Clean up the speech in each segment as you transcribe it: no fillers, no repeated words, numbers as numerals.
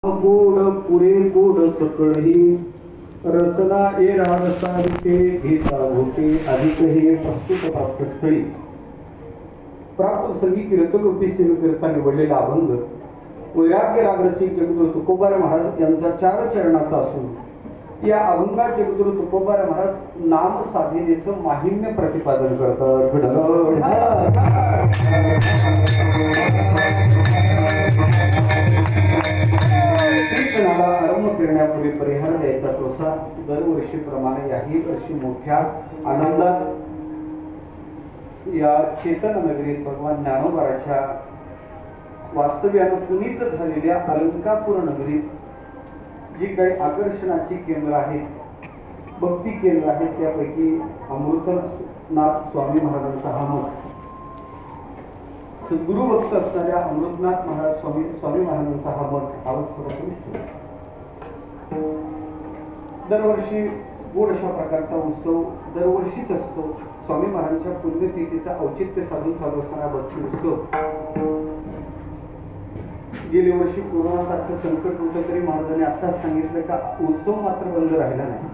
गोड पुरे गोड सकळही रसना ए रारसारिते घेता होते अधिक हे प्रस्तुत प्राप्त स्थळी प्राप्त संगीत कीर्तनरूपी सेवेकरिता निवडलेला अभंग वैराग्य रागरसिक जगद्गुरु तुकोबाराय महाराज यांचा 4 चरणाचा असून या अभंगात जगद्गुरु तुकोबाराय महाराज नाम साधनेचं माहिम्य प्रतिपादन करतात. कीर्तनाला आरंभ करण्यापूर्वी परिहार द्यायचा तोसा दरवर्षीप्रमाणे याही वर्षी मोठ्या आनंदात या चेतन नगरीत भगवान ज्ञानोबाराच्या वास्तव्यानं पुनीत झालेल्या अलंकापूर नगरीत जी काही आकर्षणाची केंद्र आहेत, भक्ती केंद्र आहेत, त्यापैकी अमृतनाथ स्वामी महाराजांचा हा मठ, सद्गुरु भक्त असणाऱ्या अमृतनाथ महाराज स्वामी महाराजांचा हा मठ अवस्था दरवर्षी गोड अशा प्रकारचा उत्सव दरवर्षीच असतो. स्वामी महाराजांच्या पुण्यतिथीचा औचित्य साधून चालू असणारा भक्ती उत्सव गेले वर्षी कोरोनासारखं संकट होतं तरी महाराजांनी आत्ताच सांगितलं का उत्सव मात्र बंद राहिला नाही,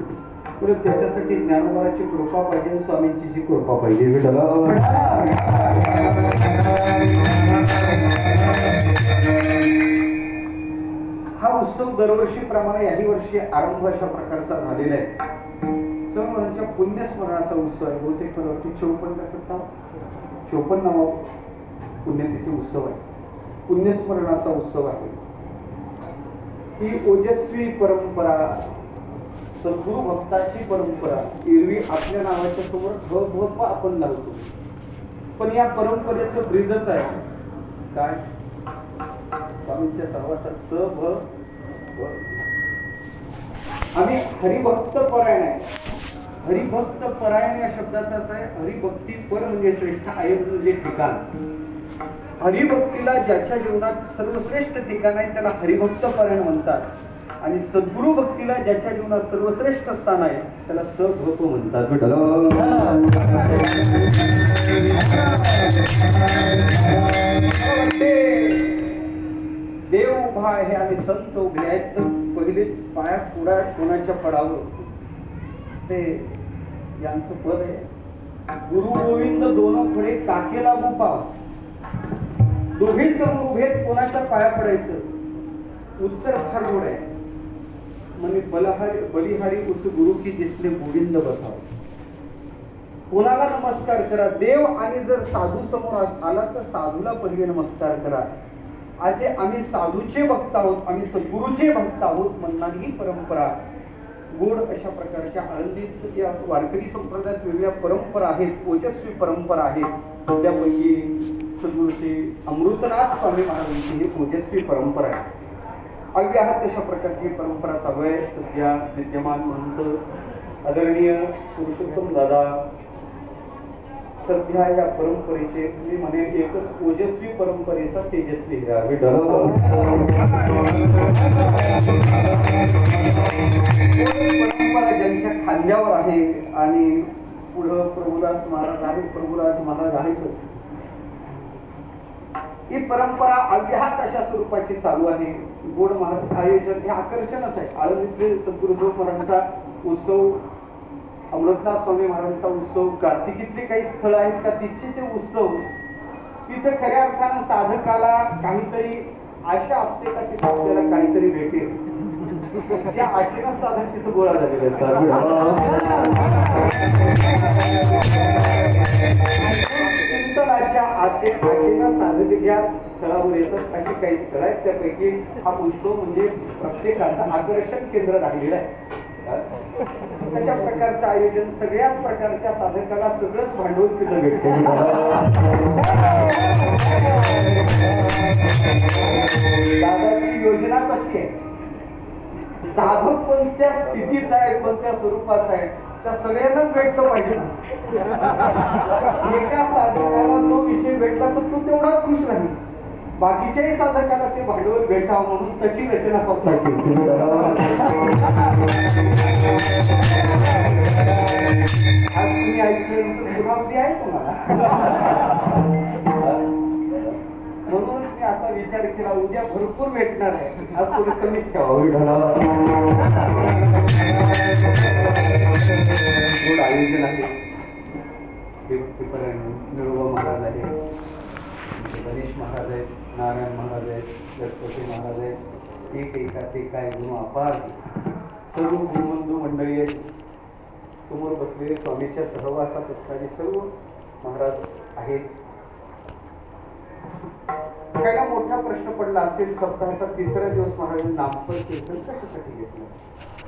परंतु त्याच्यासाठी ज्ञानोबाराची कृपा पाहिजे, स्वामींची जी कृपा पाहिजे. हा उत्सव दरवर्षीप्रमाणे याही वर्षी आरंभ अशा प्रकारचा झालेला आहे. स्वामींच्या पुण्यस्मरणाचा उत्सव आहे. बहुतेक मला वाटते 54 पुण्यतिथी उत्सव आहे, पुण्यस्मरणाचा उत्सव आहे. ही ओजस्वी परंपरा, सद्गुरु भक्ताची परंपरा एरवी आपल्या नावाच्या समोर भ आपण लावतो, पण या परंपरेचं ब्रीदच आहे काय स्वामींच्या सहवासात आम्ही हरिभक्त परायण आहे. हरिभक्त परायण या शब्दाचाच आहे हरिभक्ती पर म्हणजे श्रेष्ठ आहे म्हणजे ठिकाण. हरिभक्तीला ज्याच्या जीवनात सर्वश्रेष्ठ ठिकाण आहे त्याला हरिभक्त परायण म्हणतात, आणि सद्गुरु भक्तीला ज्याच्या जीवनात सर्वश्रेष्ठ स्थान आहे त्याला सभक्त म्हणतात. देव उभा आहे आणि संत उभे आहेत, तर पहिले पाया पुढा कोणाच्या पडावर ते यांचं पद आहे. गुरु गोविंद दोन पुढे काकेला मुपा, दोघे समोर उभे कोणाच्या पाया पडायचं. उत्तर फार गोड आहे म्हणजे बलिहारी उस गुरु की जिसने गोविंद बसाव. कोणाला नमस्कार करा, देव आणि जर साधू समोर आला तर साधूला पहिले नमस्कार करा. आज आम्ही साधूचे भक्त आहोत, आम्ही सद्गुरूचे भक्त आहोत म्हणणारी ही परंपरा गोड अशा प्रकारच्या आनंदित या वारकरी संप्रदायात वेगळ्या परंपरा आहेत, ओजस्वी परंपरा आहेत. त्यापैकी सद्गुरूचे अमृतनाथ स्वामी महाराजांची ही ओजस्वी परंपरा आहे. अव्याहत अशा प्रकारची परंपरा चालू आहे. सध्या विद्यमान महंत आदरणीय पुरुषोत्तम दादा सध्या या परंपरेचे मी म्हणेन एकच ओजस्वी परंपरेचा तेजस्वी हिरा. परंपरा ज्यांच्या खांद्यावर आहे आणि पुढं प्रभुदास महाराज आहे, प्रभुदास महाराज आहेतच. ही परंपरा अव्याहत अशा स्वरूपाची चालू आहे. गोड महाराज आयोजन हे आकर्षणच आहे. आळंदीतले सद्गुरु महाराजांचा उत्सव, अमृतनाथ स्वामी महाराजांचा उत्सव, कार्तिकीतले काही स्थळ आहेत का तिथचे ते उत्सव, तिथं खऱ्या अर्थानं साधकाला काहीतरी आशा असते का तिथं आपल्याला काहीतरी भेटेल. त्या आशेनं साधक तिथं गोळा झालेले असतात. चिंतनाच्या आशेनं साधक ज्या स्थळावर येतात अशी काही स्थळ आहेत, त्यापैकी हा उत्सव म्हणजे प्रत्येकाचं आकर्षण केंद्र राहिलेलं आहे. अशा प्रकारचं आयोजन सगळ्याच प्रकारच्या साधकाला सगळंच भांडवल तिथं भेटते. दादाची योजना कशी आहे, साधक कोणत्या स्थितीत आहे, कोणत्या स्वरूपाचा आहे, त्या सगळ्यांनाच भेटलं पाहिजे. एका साधकाला तो विषय भेटला तर तो तेवढाच खुश राहील, बाकीच्याही साधकाला ते भांडवल भेटावं म्हणून तशी रचना स्वतःची. आज तुम्ही ऐकल्यानंतर गुलाबी आहे तुम्हाला, म्हणूनच मी असा असा विचार केला उद्या भरपूर भेटणार आहे, आज थोडं कमी ठेवा गोड आयोजन आहे. निरोबा महाराज आहे, गणेश महाराज आहेत, नारायण महाराज आहेत, सरस्वती महाराज आहेत, एकाचे काय गुण अपार सर्व गुरुबंधू मंडळी आहेत. समोर बसलेले स्वामीच्या सहवासात असणारे सर्व महाराज आहेत. काही मोठा प्रश्न पडला असेल, सप्ताहाचा तिसरा दिवस महाराजांनी नामपर कीर्तन कशासाठी घेतलं,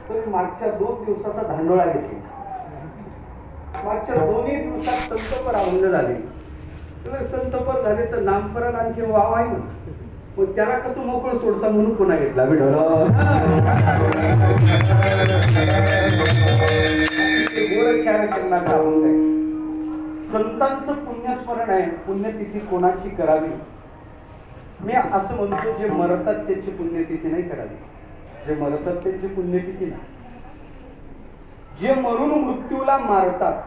तर मागच्या 2 दिवसाचा धांडोळा घेतला. मागच्या 2 दिवसात संतपर अवंड झाले, संतपर झाले तर नामपराला आणखी वाव आहे ना, मग त्याला कसं मोकळं सोडता म्हणून पुन्हा घेतला. संतांचं पुण्यस्मरण आहे. पुण्यतिथी कोणाची करावी, मी असं म्हणतो जे मरतात त्याची पुण्यतिथी नाही करावी. जे मरतात त्याची पुण्यतिथी नाही. जे मरून मृत्यूला मारतात,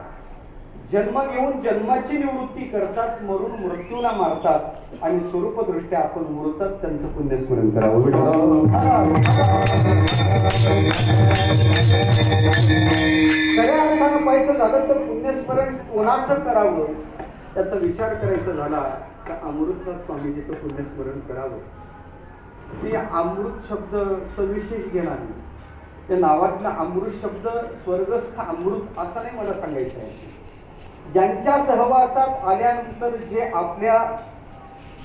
जन्म घेऊन जन्माची निवृत्ती करतात, मरून मृत्यूला मारतात आणि स्वरूपदृष्ट्या आपण मृतात त्यांचं पुण्यस्मरण करावं. खऱ्या अर्थानं पाहायचं झालं तर पुण्यस्मरण कोणाचं करावं त्याचा विचार करायचा झाला तर अमृतनाथ स्वामीजीचं पुण्यस्मरण करावं. ते अमृत शब्द सविशेष घेणार नाही. त्या नावातला अमृत शब्द स्वर्गस्थ अमृत असा नाही मला सांगायचं आहे. ज्यांच्या सहवासात आल्यानंतर जे आपल्या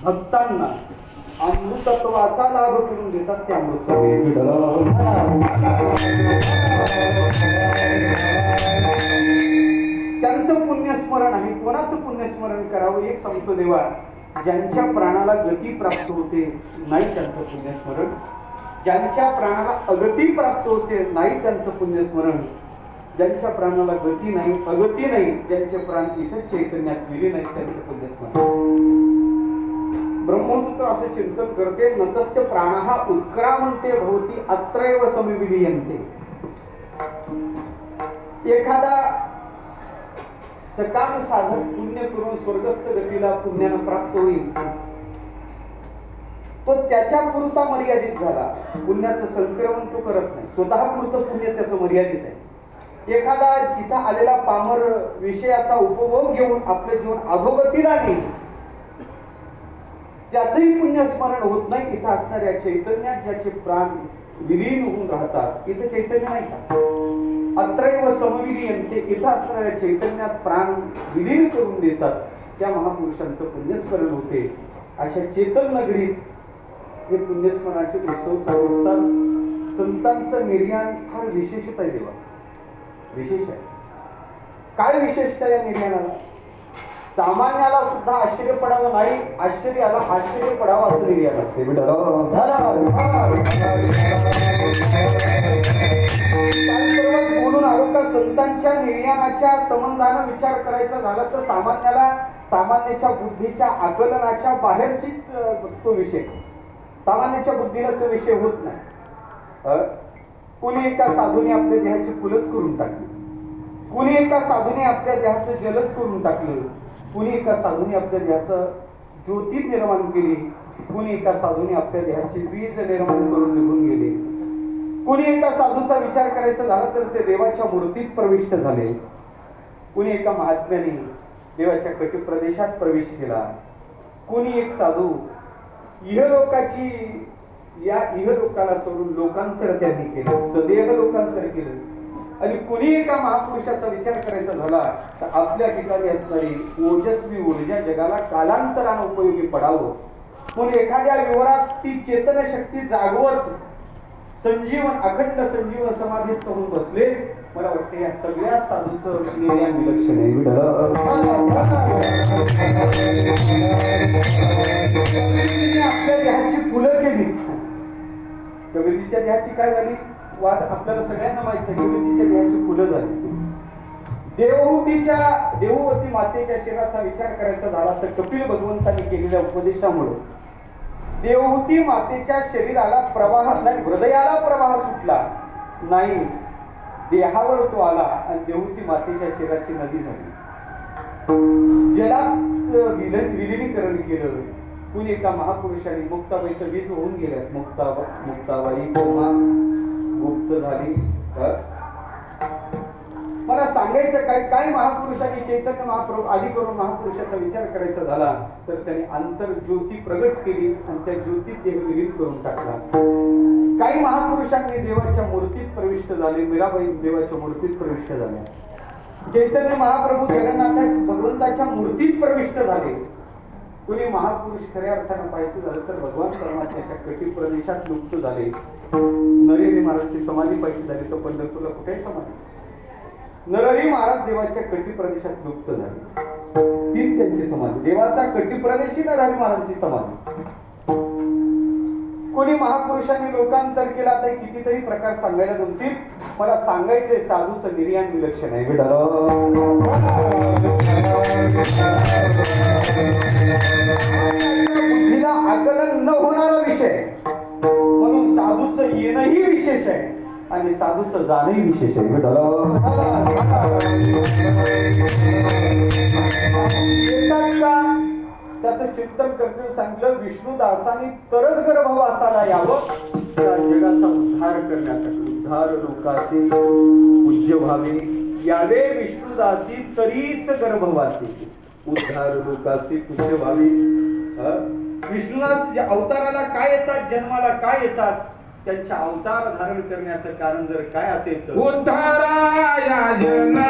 भक्तांना अमृतत्वाचा लाभ करून देतात ते अमृत स्वामी. त्यांचं पुण्यस्मरण आहे. कोणाचं पुण्यस्मरण करावं एक सांगतो देवा, ज्यांच्या प्राणाला गती प्राप्त होते नाही त्यांचं पुण्यस्मरण, ज्यांच्या प्राणाला अगती प्राप्त होते नाही त्यांचं पुण्यस्मरण, ज्यांच्या प्राणाला गती नाही अगती नाही, ज्यांचे प्राण इथे चैतन्यात गेले नाही त्यांचं पुण्यस्मरण. ब्रह्मसूत्र असं चिंतन करते, नतस्य प्राणः उत्क्रामन्ते भवति अत्रैव समिविलीयन्ते. एखादा सकाम साधक पुण्य करून स्वर्गस्थ गतीला पुण्यानं प्राप्त होईल, तो त्याच्या पुरता मर्यादित झाला. पुण्याचं संक्रमण तो करत नाही, स्वतः पुरतं पुण्य त्याचं मर्यादित आहे. एखादा तिथं आलेला पामर विषयाचा उपभोग घेऊन आपलं जीवन अधोगतीला नेईल, त्याचंही पुण्यस्मरण होत नाही. इथं असणाऱ्या चैतन्यात ज्याचे प्राण विलीन होऊन राहतात, इथं चैतन्य नाही का, अत्रैव समविलीयन्ते, इथं असणाऱ्या चैतन्यात प्राण विलीन करून देतात, त्या महापुरुषांचं पुण्यस्मरण होते. अशा चेतन नगरीत हे पुण्यस्मरणाचे उत्सव चालू असतात. संतांचं निर्याण फार विशेषच आहे देवा, विशेष आहे. काय विशेषता या निर्याणाला? सामान्याला सुद्धा आश्चर्य पडावं नाही, आश्चर्याला आश्चर्य पडावं असं निर्याण असते. बोलून आलो का संतांच्या निर्याणाच्या संबंधानं विचार करायचा झाला तर सामान्याला सामान्याच्या बुद्धीच्या आकलनाच्या बाहेरची तो विषय, सामान्याच्या बुद्धीला तो विषय होत नाही. कुणी एका साधूने आपल्या देहाची फुलच करून टाकली, कुणी एका साधूने आपल्या देहाचं जलच करून टाकलं, कुणी एका साधूने आपल्या देहाचं ज्योती निर्माण केली, कुणी एका साधूने आपल्या देहाची बीज निर्माण करून निघून गेले. कुणी एका साधूचा विचार करायचा झाला तर ते देवाच्या मूर्तीत प्रविष्ट झाले. कुणी एका महात्म्याने देवाच्या कटी प्रदेशात प्रवेश केला. कुणी एक साधू इहलोकाची या इहलोकाला सोडून लोकांतर त्यांनी केलं, सदैव लोकांतर केलं. आणि कुणी एका महापुरुषाचा विचार करायचा झाला तर आपल्या ठिकाणी असणारी ओजस्वी ऊर्जा जगाला कालांतरानं उपयोगी पडावं म्हणून एखाद्या विवरात ती चेतन शक्ती जागवत संजीवन अखंड संजीवन समाधीस्थ होऊन बसले. मला वाटतं या सगळ्या साधूचं निर्याण विलक्षण आहे. आपल्या देहाची फुलं केली, कवितेच्या देहाची काय झाली वाद आपल्याला सगळ्यांना माहिती आहे. कवितेच्या देहाची फुलं झाली. देवहूती मातेच्या शरीराचा विचार करायचा झाला तर कपिल भगवंतांनी केलेल्या उपदेशामुळे देवहूती मातेच्या शरीराला प्रवाह नाही, हृदयाला प्रवाह सुटला नाही, देहावर तो आला आणि देवहूती मातेच्या शरीराची नदी झाली. जलात विलिनीकरण केलं, कुणी एका महापुरुषाने मुक्ताबाईच्या 20 होऊन गेल्या. मुक्ताबाई तेव्हा गुप्त झाली. मला सांगायचं काय महापुरुषांनी चैतन्य महाप्रभू आधी करून महापुरुषाचा विचार करायचा झाला तर त्याने आंतरज्योती प्रगट केली आणि त्या ज्योतीत देह विलीन करून टाकला. काही महापुरुषांनी देवाच्या मूर्तीत प्रविष्ट झाले. मीराबाई देवाच्या मूर्तीत प्रविष्ट झाल्या. चैतन्य महाप्रभू जगन्नाथ भगवंताच्या मूर्तीत प्रविष्ट झाले. कुणी महापुरुष खऱ्या अर्थानं पाहायचं झालं तर भगवान परमात्म्याच्या कटी प्रदेशात लुप्त झाले. नरहरी महाराजची समाधी पाहिजे झाली तर पंढरपूरला कुठेही समाधी. नरहरी महाराज देवाच्या कटी प्रदेशात लुप्त झाले. तीच त्यांची समाधी. देवाचा कटी प्रदेशी नरहरी महाराजांची समाधी. कोणी महापुरुषांनी लोकांतर केला तर कितीतरी प्रकार सांगायला जमतील. मला सांगायचंय साधूचं निर्याण विलक्षण आहे. बुद्धीला आकलन न होणारा विषय म्हणून साधूचं येणंही विशेष आहे आणि साधूचं जाणंही विशेष आहे. त्याचं चिंतन करते सांगितलं. विष्णुदासांनी तरच गर्भवासाला यावं त्या जगाचा उद्धार करण्यासाठी. उद्धार लोकाचे पूज्य व्हावे यावे विष्णुदासी तरीच गर्भवासी. उद्धार लोकाचे पूज्य व्हावे. विष्णुदास अवताराला काय येतात, जन्माला काय येतात, त्यांच्या अवतार धारण करण्याचं कारण जर काय असेल तर उद्धाराया जना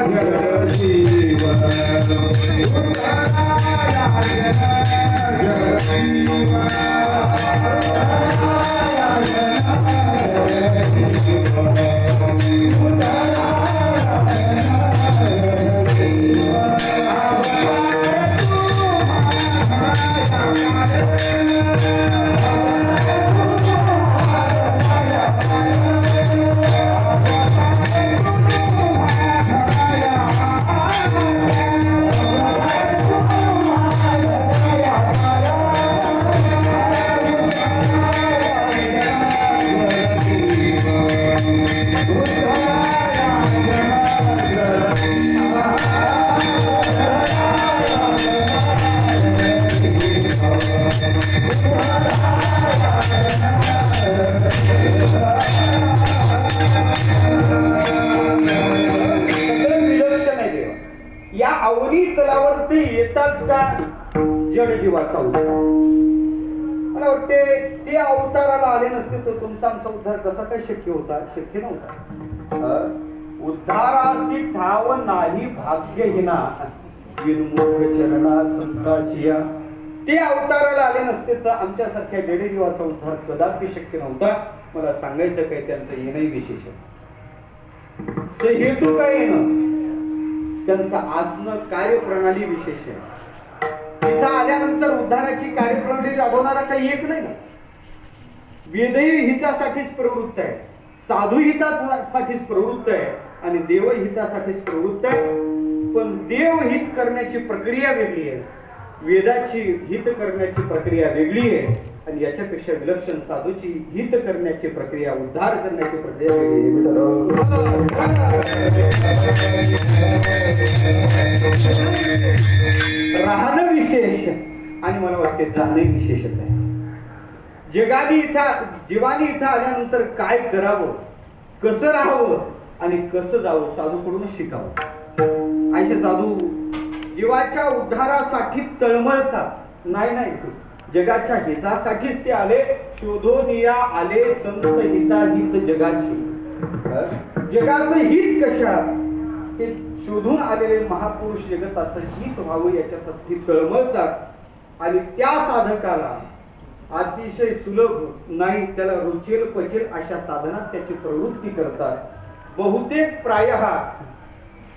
जग जीवन उद्धाराया जना जग जीवन उद्धाराया जना जग जीवन उद्धाराया जना जग जीवन जडजीवाचा उद्धार. मला वाटते ते अवताराला आले नसते तर तुमचा आमचा उद्धार कसा काय शक्य होता? शक्य नव्हता. उद्धारासी ठाव नाही भाग्यहीना विनमुख चरणा संताचिया. ते अवताराला आले नसते तर आमच्यासारख्या जडजीवाचा उद्धार कदापि शक्य नव्हता. मला सांगायचं काय त्यांचं येणंही विशेष आहे. हेतू काय येणं, त्यांचं आसनं कार्यप्रणाली विशेष आहे. तिथं आल्यानंतर उद्धाराची कार्यप्रणाली राबवणारा काही एक नाही ना. वेदही हितासाठीच प्रवृत्त आहे, साधू हितासाठीच प्रवृत्त आहे आणि देव हितासाठीच प्रवृत्त आहे. पण देव हित करण्याची प्रक्रिया वेगळी आहे, वेदाची हित करण्याची प्रक्रिया वेगळी आहे आणि याच्यापेक्षा विलक्षण साधूची हित करण्याची प्रक्रिया, उद्धार करण्याची प्रक्रिया वेगळी आहे. राहणं विशेष आणि मला वाटते जाणे विशेषच आहे. जीवानी इथं आल्यानंतर काय करावं, कसं राहावं आणि कसं जावं साधूकडूनच शिकावं. आयचे साधू जीवाच्या उद्धारासाठी तळमळतात. नाही, जगाच्या हितासाठीच ते आले. शोधोनिया आले संत हिता हित जगाची. जगाचं हित कशात ते शोधून आलेले महापुरुष जगताचं हित व्हावं याच्यासाठी तळमळतात आणि त्या साधकाला अतिशय सुलभ नाही, त्याला रुचेल पचेल अशा साधनात त्याची प्रवृत्ती करतात. बहुतेक प्रायः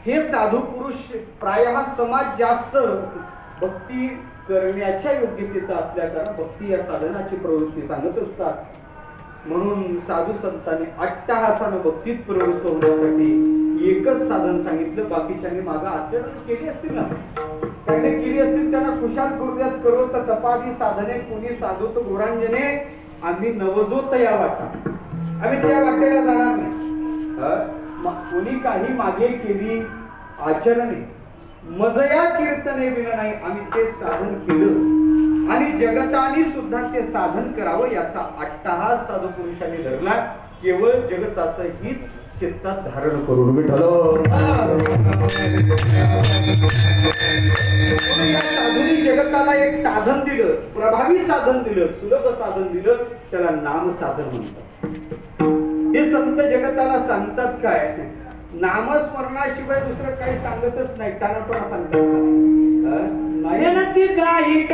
हे साधू पुरुष प्रायः समाज जास्त भक्ती करण्याच्या योग्यतेचा असल्या कारण भक्ती या साधनाची प्रवृत्ती सांगत असतात. म्हणून साधू संतांनी अट्टहासानं भक्तीत प्रवृत्त होण्यासाठी एकच साधन सांगितलं. बाकीच्यांनी मागं आचरण केली असतील ना, त्याने केली असतील त्यांना खुशाल गुरुद्यात करोत तपादी साधने कुणी साधूत गुरांजने आम्ही नवजोत या वाटा. आम्ही त्या वाटेला जाणार नाही. कोणी काही मागे केली आचरणे मजया कीर्तने विना नाही. आम्ही ते साधन केलं आणि जगताने सुद्धा ते साधन करावं याचा अट्टहास साधू पुरुषांनी धरला. केवळ जगताचं हित चित्तात धारण करून विठ्ठल. या साधूंनी जगताला एक साधन दिलं, प्रभावी साधन दिलं, सुलभ साधन दिलं, त्याला नाम साधन म्हणतात. हे संत जगताला सांगतात काय? नामस्मरणाशिवाय दुसरं काही सांगतच नाही. टाणाटोणा सांगतात मेहनती काही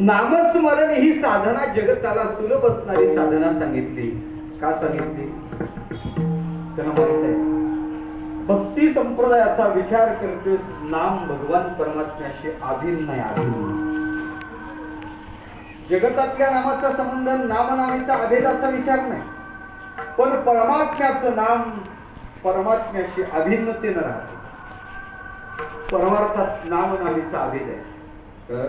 नामस्मरण ही साधना जगताला सुलभ असणारी साधना सांगितली. का सांगितली? त्यांना माहित आहे भक्ती संप्रदायाचा विचार करते नाम भगवान परमात्म्याशी अभिन्न आहे. अभिन्न जगतातल्या नामाचा संबंध नामनामीचा अभेदाचा विचार नाही, पण परमात्म्याचं नाम परमात्म्याशी अभिन्नतेनं राहते. परमार्थात नामनामीचा अभेद आहे. तर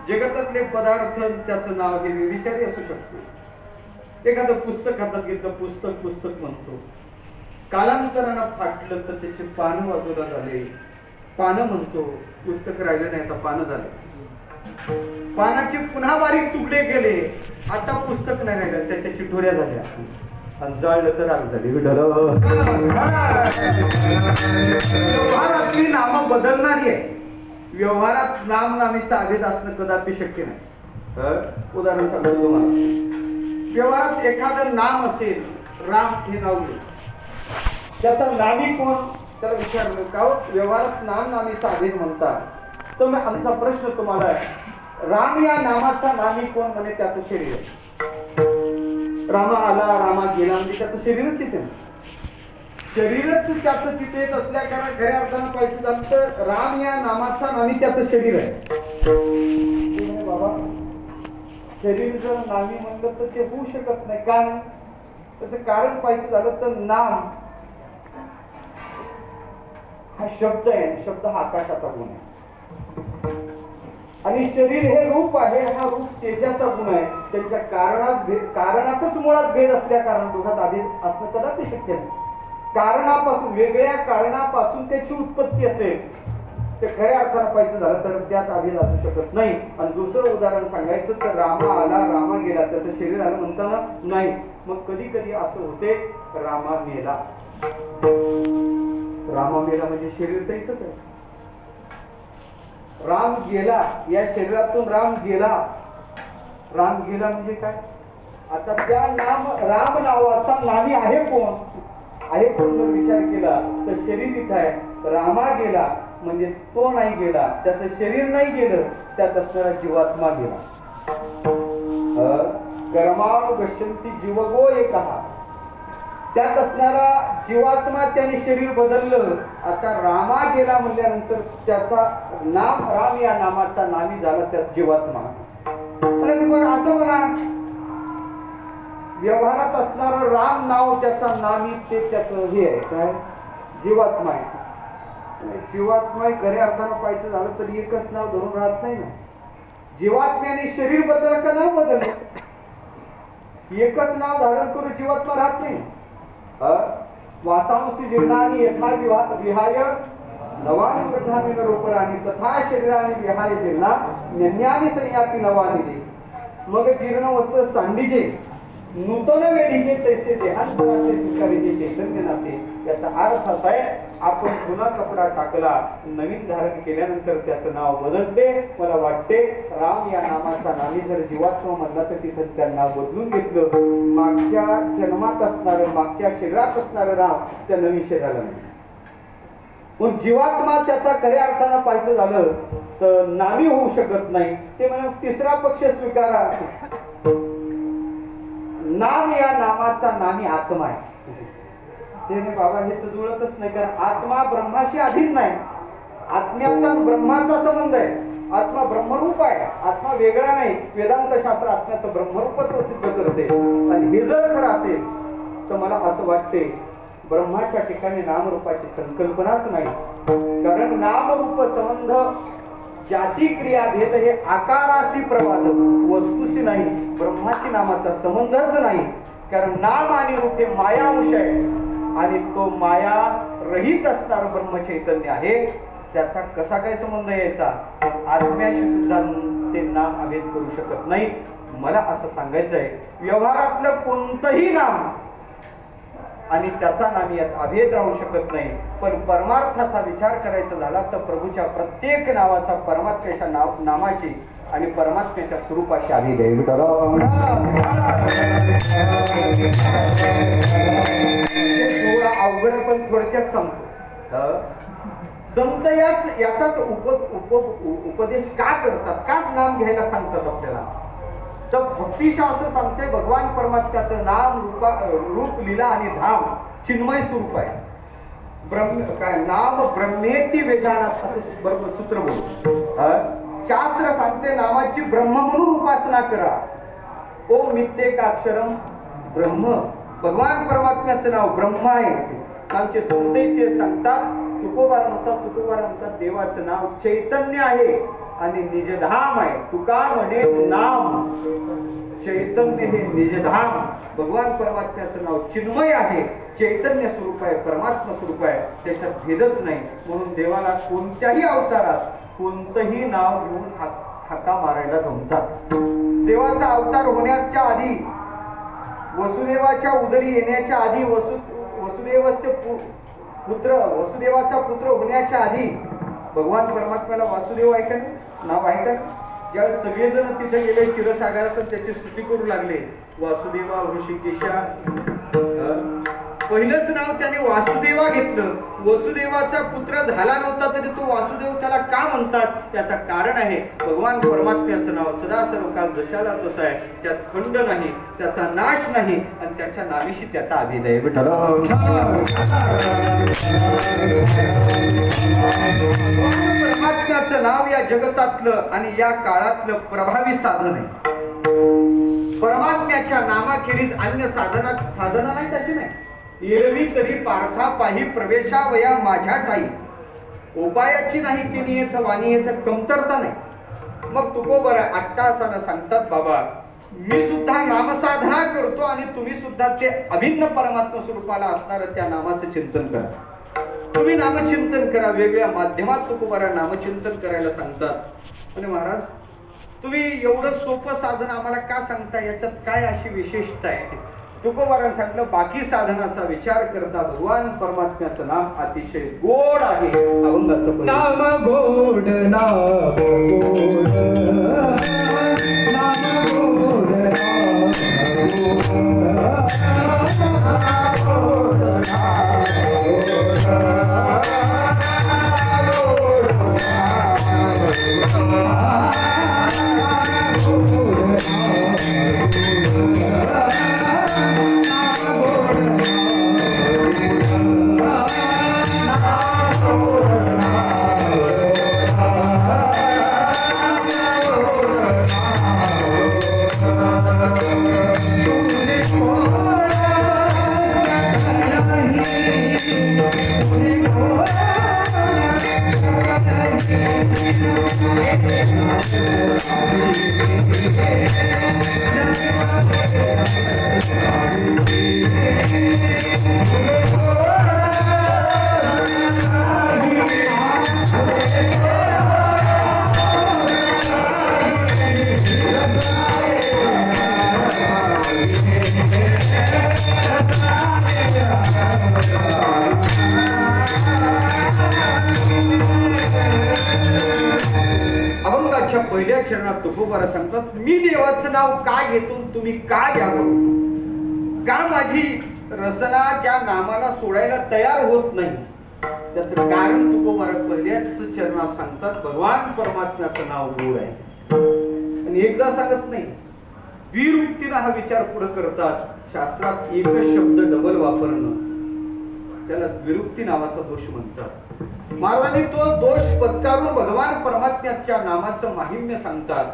जगतातले पदार्थ त्याचं नाव हे विचारी असू शकतो. एखादं पुस्तक हातात घेतलं, पुस्तक पुस्तक म्हणतो, कालांतरानं फाटलं तर त्याची पानं बाजूला झाले, पानं म्हणतो, पुस्तक राहिलं नाही आता पानं झालं. पानाचे पुन्हा बारीक तुकडे गेले, आता पुस्तक नाही राहिलं, त्याच्या चिठोऱ्या झाल्या आणि जाळलं तर राग झाली. व्यवहारातली नामं बदलणारी आहे. व्यवहारात नाम नामीचा अभेद असणं कदापि शक्य नाही. तर उदाहरण सांगतो तुम्हाला. व्यवहारात एखादं नाम असेल, राम हे नाव घेऊ, त्याचा नामी कोण त्याला विचारलं का व्यवहारात नाम नामीचा अभेद म्हणतात. तर मग आमचा प्रश्न तुम्हाला आहे, राम या नामाचा नामी कोण? म्हणे त्याचं शरीर आहे. रामा आला रामा गेला म्हणजे त्याचं शरीरच तिथे, शरीरच त्याचं तिथे येत असल्या कारण खऱ्या अर्थानं पाहिजे झालं तर राम या नामाचा नामी त्याचं शरीर आहे. बाबा शरीर जर नामी म्हणलं तर ते होऊ शकत नाही. का? त्याचं कारण पाहिजे झालं तर नाम हा शब्द आहे, शब्द हा आकाशाचा गुण आहे आणि शरीर हे रूप आहे, हा रूप तेजाचा गुण आहे. त्यांच्या कारणातच मुळात भेद असल्या कारण दोघात अभेद असणं कदापि शक्य नाही. कारणापासून, वेगळ्या कारणापासून त्याची उत्पत्ती असेल ते खऱ्या अर्थानं पाहिजे झालं तर त्यात अभेद असू शकत नाही. आणि दुसरं उदाहरण सांगायचं तर रामा आला रामा गेला, त्याचं शरीर आलं म्हणताना नाही. मग कधी कधी असं होते रामा मेला. रामा मेला म्हणजे शरीर तर इथंच आहे. राम गेला, या शरीरातून राम गेला. राम गेला म्हणजे काय? आता त्या राम नावाचा नामी आहे कोण? आहे कोण जर विचार केला तर शरीर इथं आहे. रामा गेला म्हणजे तो नाही गेला, त्याचं शरीर नाही गेलं, त्यात असणारा जीवात्मा गेला. कर्माणु गच्छन्ति जीवगो एकहा, त्यात असणारा जीवात्मा त्याने शरीर बदललं. आता रामा गेला म्हणल्यानंतर त्याचा नाम राम या नामाचा नामी झाला, त्यात जीवात्मा. असं म्हणा व्यवहारात असणारं राम नाव त्याचा नामी ते त्याचं हे आहे काय? जीवात्मा आहे. जीवात्मा खऱ्या अर्थानं पाहिजे झालं तर एकच नाव धरून राहत नाही ना. जीवात्म्याने शरीर बदल का नाव बदल, एकच नाव धारण करून जीवात्मा राहत नाही. वासांशी जीर्णानी यथा विहाय नवानी वर्धानी रोपरानी तथा शरीराने विहाय जीर्णा नन्यानी संयाती नवानी दे. मग जीर्ण वस्त्र सांडीजे नूतन वेळीचे तैसे देहांतराचे स्वीकारीचे चैतन्य नाते. याचा अर्थ असा आहे, आपण जुना कपडा टाकला, नवीन धारण केल्यानंतर त्याचं नाव बदलते. मला वाटते राम या नामाचा नामी जर जीवात्मा म्हणला तर तिथं त्या नाव बदलून घेतलं. मागच्या जन्मात असणारं, मागच्या शरीरात असणारं राम त्या नवीन शरीराला नाही. मग जीवात्मा त्याचा खऱ्या अर्थानं पाहायचं झालं तर नामी होऊ शकत नाही. ते म्हणजे तिसरा पक्ष स्वीकारा. नाम या नामाचा नामी आत्मा आहे. ते बाबा हे तर जुळतच नाही, कारण आत्मा ब्रह्माशी अधीन नाही. आत्म्याचा ब्रह्माचा संबंध आहे. आत्मा ब्रह्मरूप आहे, आत्मा वेगळा नाही. वेदांत शास्त्र आत्म्याचं ब्रह्मरूपत्व सिद्ध करते. आणि हे जर खरं असेल तर मला असं वाटते ब्रह्माच्या ठिकाणी नामरूपाची संकल्पनाच नाही. कारण नामरूप संबंध जाती क्रिया भेद हे आकाराशी प्रवाद, वस्तूशी नाही. ब्रह्माची नामाचा संबंधच नाही. कारण नाम आणि रूप हे मायावश आहे आणि तो माया रहित असणार ब्रह्मचैतन्य आहे. त्याचा कसा काय संबंध यायचा? आत्म्याशी सुद्धा ते नाम अभेद करू शकत नाही. मला असं सांगायचं आहे, व्यवहारातलं कोणतंही नाम आणि त्याचा नामी यात अभेद राहू शकत नाही. पण परमार्थाचा विचार करायचा झाला तर प्रभूच्या प्रत्येक नावाचा परमात्म्याच्या नामाची आणि परमात्म्याच्या स्वरूपाशी अभेद आहे. थोडा अवघड पण थोडक्यात सांगतो. संत याचाच उपदेश का करतात, काच नाम घ्यायला सांगतात आपल्याला? तर भक्तिशास्त्र सांगते भगवान परमात्म्याचं नाम रूप लीला आणि धाम चिन्मय स्वरूप आहे. काय नाम ब्रह्मेती वेदानात असं बरोबर सूत्र बोल. शास्त्र सांगते नामाची ब्रह्म म्हणून उपासना करा. ओम नित्येकाक्षरम ब्रह्म. भगवान परमात्म्याचं नाव ब्रह्म आहे. आमचे संत ते सांगतात, तुकोबार म्हणतात देवाचं नाव चैतन्य आहे आणि निजधाम आहे. तुका म्हणे नाम चैतन्य हे निजधाम. भगवान परमात्म्याचं नाव चिन्मय आहे, चैतन्य स्वरूप आहे, परमात्मा स्वरूप आहे. त्याच्यात भेदच नाही. म्हणून देवाला कोणत्याही अवतारात कोणतंही नाव घेऊन हाका मारायला जमतात. देवाचा अवतार होण्याच्या आधी, वसुदेवाच्या उदरी येण्याच्या आधी, वसुदेवाचा पुत्र होण्याच्या आधी भगवान परमात्म्याला वासुदेव आहे का नाव आहे का? ज्यावेळेस सगळेजण तिथे गेले क्षीरसागरात त्याची स्तुती करू लागले, वासुदेवा ऋषिकेशा, पहिलंच नाव त्याने वासुदेवा घेतलं. वसुदेवाचा पुत्र झाला नव्हता तरी तो वासुदेव त्याला का म्हणतात? त्याचं कारण आहे भगवान परमात्म्याचं नाव सदा सर्व काळ जशाला तसं आहे. त्यात खंड नाही, त्याचा नाश नाही आणि त्याच्या नावीशी त्याचा अभेद आहे. परमात्म्याचं नाव या जगतातलं आणि या काळातलं प्रभावी साधन आहे. परमात्म्याच्या नामाखेरीज अन्य साधना नाही त्याची नाही. एरवी तरी पार्था पाही प्रवेशावया माझ्या ठाई, उपायाची नाही की नियत वाणी येत कमतरता नाही. मग तुकोबर अट्टासानं सांगतात, बाबा मी सुद्धा नामसाधना करतो आणि तुम्ही सुद्धा ते अभिन्न परमात्मा स्वरूपाला असणारं त्या नामाचं चिंतन करा. तुम्ही नामचिंतन करा. वेगवेगळ्या माध्यमात तुकोबारा नामचिंतन करायला सांगतात. आणि महाराज तुम्ही एवढं सोपं साधन आम्हाला का सांगता, याच्यात काय अशी विशेषता आहे? तुकोबारांनी सांगितलं, बाकी साधनाचा विचार करता भगवान परमात्म्याचं नाम अतिशय गोड आहे. अभंगाचं नाम गोड, नाम गोड, नाम गोड, पहिल्या चरणात तुकोबारा सांगतात, मी देवाचं नाव का घेतो तुम्ही का घ्यावं, का माझी रसना त्या नामाला सोडायला तयार होत नाही. त्याचं कारण तुकोबारा पहिल्याच चरणात सांगतात, भगवान परमात्म्याचं नाव गोड आहे. आणि एकदा सांगत नाही, विरुक्तीनं हा विचार पुढे करतात. शास्त्रात एकच शब्द डबल वापरणं त्याला विरुक्ती नावाचा दोष म्हणतात. महाराजांनी तो दोष पत्करून भगवान परमात्म्याच्या नामाचं माहिम्य सांगतात.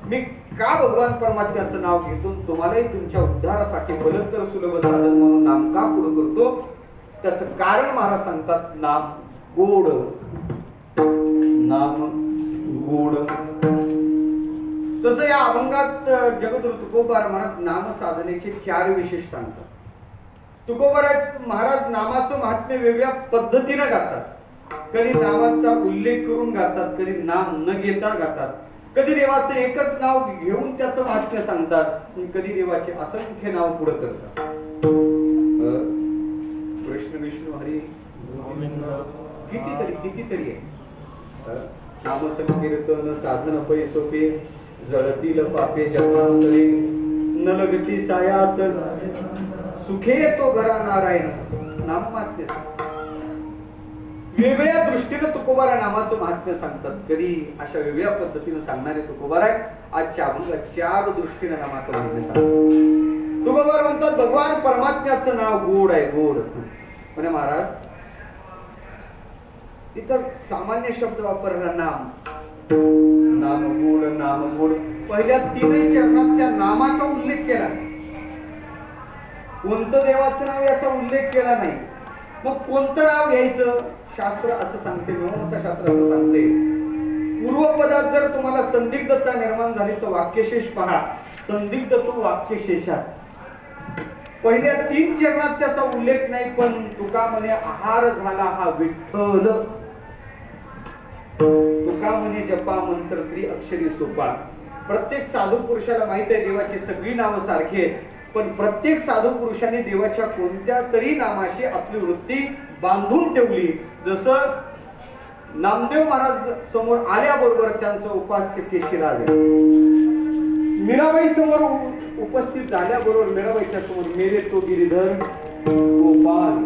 मी का भगवान परमात्म्याचं नाव घेतो, तुम्हालाही तुमच्या उद्धारासाठी बलत्तर सुलभ साधन म्हणून नाम का पुढे करतो, त्याचं कारण महाराज सांगतात, नाम गोड. नाम गोड. तसं या अभंगात जगद्गुरु तुकोबार महाराज नाम साधनेचे 4 विशेष सांगतात. तुकोबार महाराज नामाचं महात्म्य वेगळ्या पद्धतीनं गातात. कधी नावाचा उल्लेख करून गातात, कधी नाम न घेता गातात, कधी देवाचं एकच नाव घेऊन त्याचं महात्म्य सांगतात, कधी देवाचे असंख्य नाव पुढे करतात. कृष्ण विष्णू हरी कितीतरी आहे. नामसंकीर्तन साधन पै सोपे, जळतील पापे जन्मांतरे, न लगती सायास सुखे तो घरा नारायण. नाममात्य वेगळ्या दृष्टीने तुकोबारा नामाचं महात्म्य सांगतात. कधी अशा वेगळ्या पद्धतीने सांगणारे तुकोबार आहेत. आजच्या अभंगात 4 दृष्टीने नामाचं महात्म्य सांगतात. तुकोबार म्हणतात, भगवान परमात्म्याचं नाव गोड आहे. गोड म्हणजे महाराज इतर सामान्य शब्द वापरला, नाम. नाम गोड, नाम गोड. पहिल्या 3 चरणात त्या नामाचा उल्लेख केला, कोणतं देवाचं नाव याचा उल्लेख केला नाही. मग कोणतं नाव घ्यायचं, शास्त्र असं सांगते, मीमांसा शास्त्र असं सांगते. पूर्वपदात जर तुम्हाला संदिग्धता निर्माण झाली तर वाक्यशेष पहा. संदिग्ध तो वाक्यशेषात पहिल्या 3 चरणात त्याचा उल्लेख नाही, पण तुका म्हणे आहार झाला हा विठ्ठल. तुका म्हणे जपा मंत्र अक्षरी सोपा. प्रत्येक साधू पुरुषाला माहित आहे देवाची सगळी नावं सारखी आहेत, पण प्रत्येक साधू पुरुषाने देवाच्या कोणत्या तरी नामाशी आपली वृत्ती बांधून ठेवली. जसं नामदेव महाराज समोर आल्याबरोबर त्यांचं उपास्य केशीराज आहे. मीराबाई समोर उपस्थित झाल्याबरोबर मीराबाईच्या समोर मेरे तो गिरीधर गोपाल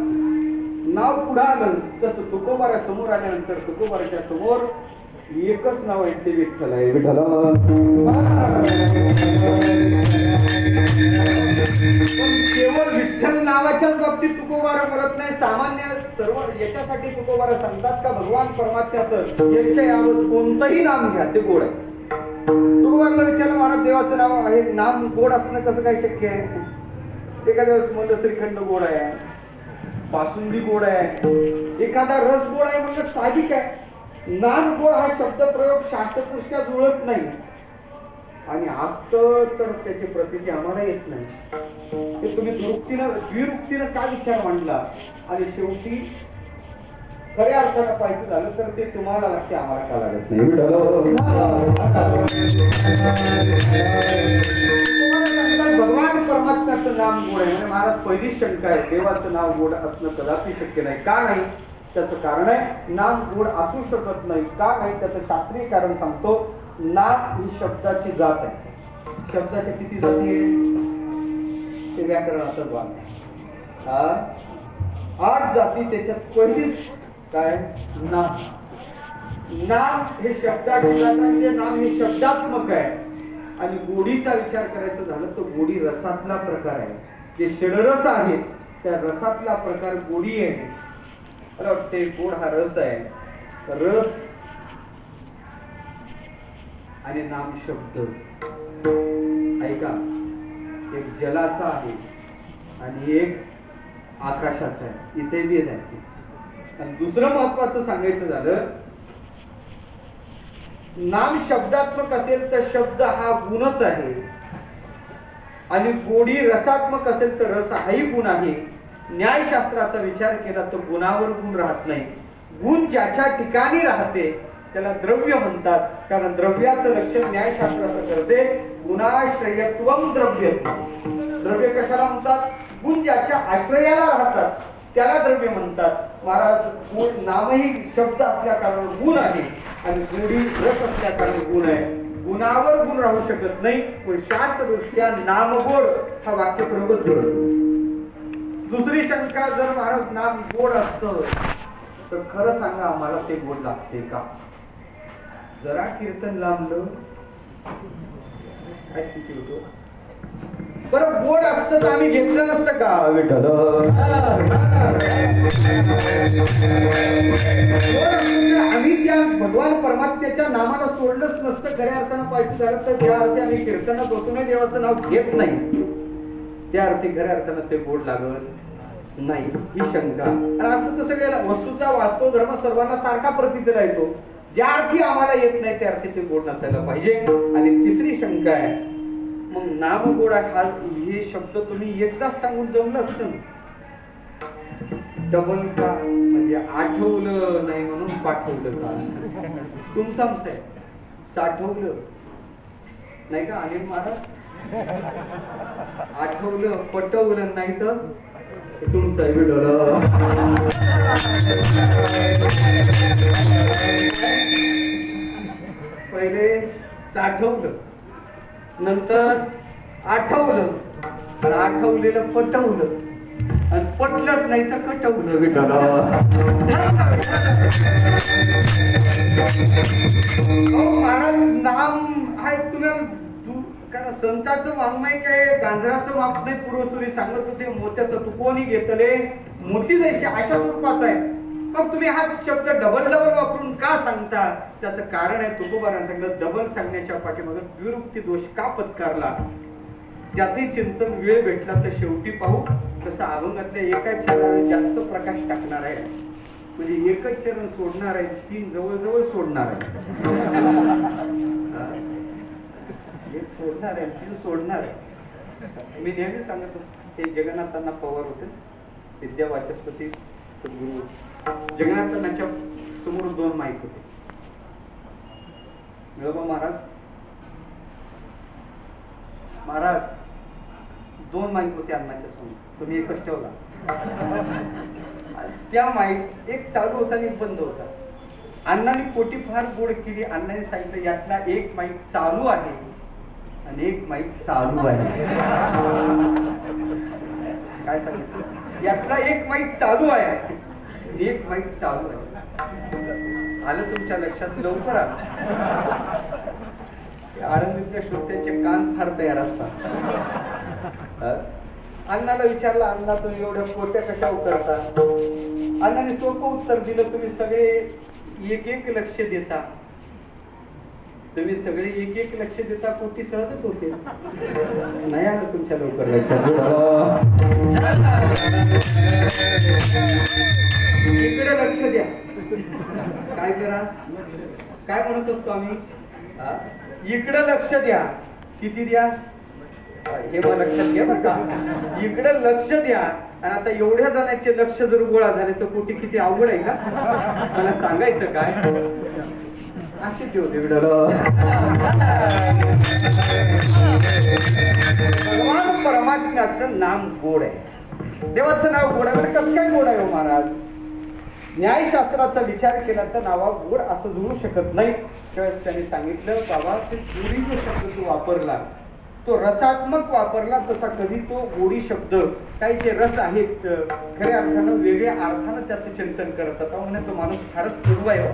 नाव पुढे आलं. तसं तुकोबारा समोर आल्यानंतर तुकोबाराच्या समोर एकच नाव आहे, ते विठ्ठल आहे. विठ्ठल केवळ विठ्ठल नावाच्याच बाबतीत तुकोबारा बोलत नाही. सामान्य सर्व याच्यासाठी तुकोबारा सांगतात का भगवान परमात्म्याचं याच्या यावत कोणतंही नाम घ्या, ते गोड आहे. तुकोबाराला विचारलं, महाराज देवाचं नाव आहे, नाम गोड असणं कसं काय शक्य आहे? एखाद्या वेळेस म्हणलं श्रीखंड गोड आहे, बासुंदी गोड आहे, एखादा रस गोड आहे म्हणजे साहजिक आहे. नाम गोड हा शब्द प्रयोग शास्त्रदृष्ट्या जुळत नाही आणि असत तर त्याची प्रतिती आम्हाला येत नाही. ते तुम्ही द्विरुक्तीनं का विचार मांडला आणि शेवटी खऱ्या अर्थानं पाहिजे झालं तर ते तुम्हाला लागते, आम्हाला का लागत नाही. भगवान परमात्म्याचं नाम गोड आहे म्हणजे महाराज पहिली शंका आहे, देवाचं नाव गोड असणं कदापि शक्य नाही. का नाही? त्याचं कारण आहे, नाम गोड असू शकत नाही. का नाही? त्याचं शास्त्रीय कारण सांगतो. नाम ही शब्दाची जात आहे. शब्दाच्या किती जाती आहे ते व्याकरणातच वाद आहे. 8 जाती, त्याच्यात पहिलीच काय नाम. नाम हे शब्दाची जात म्हणजे नाम हे शब्दात्मक आहे. आणि गोडीचा विचार करायचा झालं तर गोडी रसातला प्रकार आहे. जे षडरस आहेत त्या रसातला प्रकार गोडी आहे. मला वाटते गोड हा रस आहे. रस आणि नाम शब्द ऐका, एक जलाचा आहे आणि एक आकाशाचा आहे. इथे भेद आहे. आणि दुसरं महत्वाचं सांगायचं झालं, नाम शब्दात्मक असेल तर शब्द हा गुणच आहे आणि गोडी रसात्मक असेल तर रस हाही गुण आहे. न्यायशास्त्राचा विचार केला तर गुणावर गुण राहत नाही. गुण ज्याच्या ठिकाणी राहते त्याला द्रव्य म्हणतात, कारण द्रव्याचं लक्षण न्यायशास्त्राचं करते गुणाश्रयत्वम द्रव्य. द्रव्य कशाला म्हणतात? गुण ज्याच्या आश्रयाला राहतात त्याला द्रव्य म्हणतात. महाराज गुण नामही शब्द असल्या कारण गुण आहे आणि गुढी रस असल्या कारण गुण आहे. गुणावर गुण राहू शकत नाही, पण शास्त्रदृष्ट्या नामगोड हा वाक्यप्रयोगच जोडतो. दुसरी शंका, जर महाराज नाम गोड असतं तर खरं सांगा आम्हाला ते गोड लागते का? जरा कीर्तन लांबलं काय स्थिती होतो? बरं गोड असतं तर आम्ही घेतलं नसतं का विठ्ठल? आम्ही त्या भगवान परमात्म्याच्या नामाला सोडलंच नसतं. खऱ्या अर्थानं पाहिजे झालं तर ज्या अर्थी आम्ही कीर्तनात बसूनही देवाचं नाव घेत नाही त्या अर्थी खऱ्या अर्थानं ते गोड लागत नाही, ही शंका. आणि असं तर सगळ्याला वस्तूचा वास्तव धर्म सर्वांना सारखा प्रतीतीला येतो. ज्या अर्थी आम्हाला येत नाही त्या अर्थी ते गोड नसायला पाहिजे. आणि तिसरी शंका आहे, मग नाम गोड हा हे शब्द तुम्ही एकदाच सांगून जमलं असतं, डबल का म्हणजे आठवलं नाही म्हणून पाठवलं का? तुमचं आमचं आहे, साठवलं नाही का अनिल महाराज? आठवलं पटवलं नाही तर तुमचं विडोलं. पहिले साठवलं, नंतर आठवलं, आणि आठवलेलं पटवलं, आणि पटलंच नाही तर कटवलं विठ्ठल. महाराज नाम आहे तुम्हाला कारण संतांचं वाङ्मय काय गांजराचं माप नाही. पूर्वसुरी सांगत होते मोत्याचं तू कोणी घेतले मोती जायची अशा स्वरूपाचा आहे. मग तुम्ही हा शब्द डबल डबल वापरून का सांगता? त्याचं कारण आहे तुकोबारांनी सांगितलं, डबल सांगण्याच्या पाठीमागे द्विरुक्ती दोष का पत्कारला त्याचे चिंतन वेळ भेटला तर शेवटी पाहू. तसं अभंगातल्या एकाच चरणाने जास्त प्रकाश टाकणार आहे, म्हणजे एकच चरण सोडणार आहे, तीन जवळजवळ सोडणार आहे. एक सोडणार आहे, तीन सोडणार आहे. मी नेहमी सांगत ते जगन्नाथांना पवार होते, विद्या वाचस्पती गुरु. जगन्नाथांच्या समोर दोन माईक होते. मिळोबा महाराज दोन माईक होते अण्णाच्या समोर, तुम्ही एकच ठेवला. त्या माईक एक चालू होता आणि एक बंद होता. अण्णांनी पोटी फार गोड केली. अण्णांनी सांगितलं यातला एक माईक चालू आहे आणि एक माईक चालू आहे. काय सांगितलं? यातला एक माईक चालू आहे आणि एक माईक चालू आहे. आलं तुमच्या लक्षात? लवकर आलं. आनंदीतल्या श्रोत्यांचे कान फार तयार असतात. अण्णाला विचारलं, अण्णा तुम्ही एवढ्या पोट्या कशा उतरता? अण्णाने सोपं उत्तर दिलं, तुम्ही सगळे एक एक लक्ष देता. तुम्ही सगळे एक एक लक्ष देता, पोटी सहजच होते. नाही आलं तुमच्या लवकर लक्षात. इकडे लक्ष द्या. काय करा? काय म्हणत असतो आम्ही? इकडे लक्ष द्या. किती द्या? हे मग लक्षात घ्या बरं का. इकडे लक्ष द्या. आणि आता एवढ्या जणांचे लक्ष जर गोळा झाले तर पोटी किती अवघड आहे का? मला सांगायचं काय? अशी होते भगवान परमात्म्याचं नाम गोड आहे. देवाचं नाव गोड आहे. कसं काय गोड आहे हो महाराज? न्यायशास्त्राचा विचार केला तर नावा गोड असं जुळू शकत नाही. त्यावेळेस त्यांनी सांगितलं, बाबा ते गोडी जो शब्द तू वापरला तो रसात्मक वापरला, तसा कधी तो गोडी शब्द काही जे रस आहेत खऱ्या अर्थानं वेगळ्या अर्थानं त्याचं चिंतन करत होता. म्हणे तो माणूस फारच कडू आहे.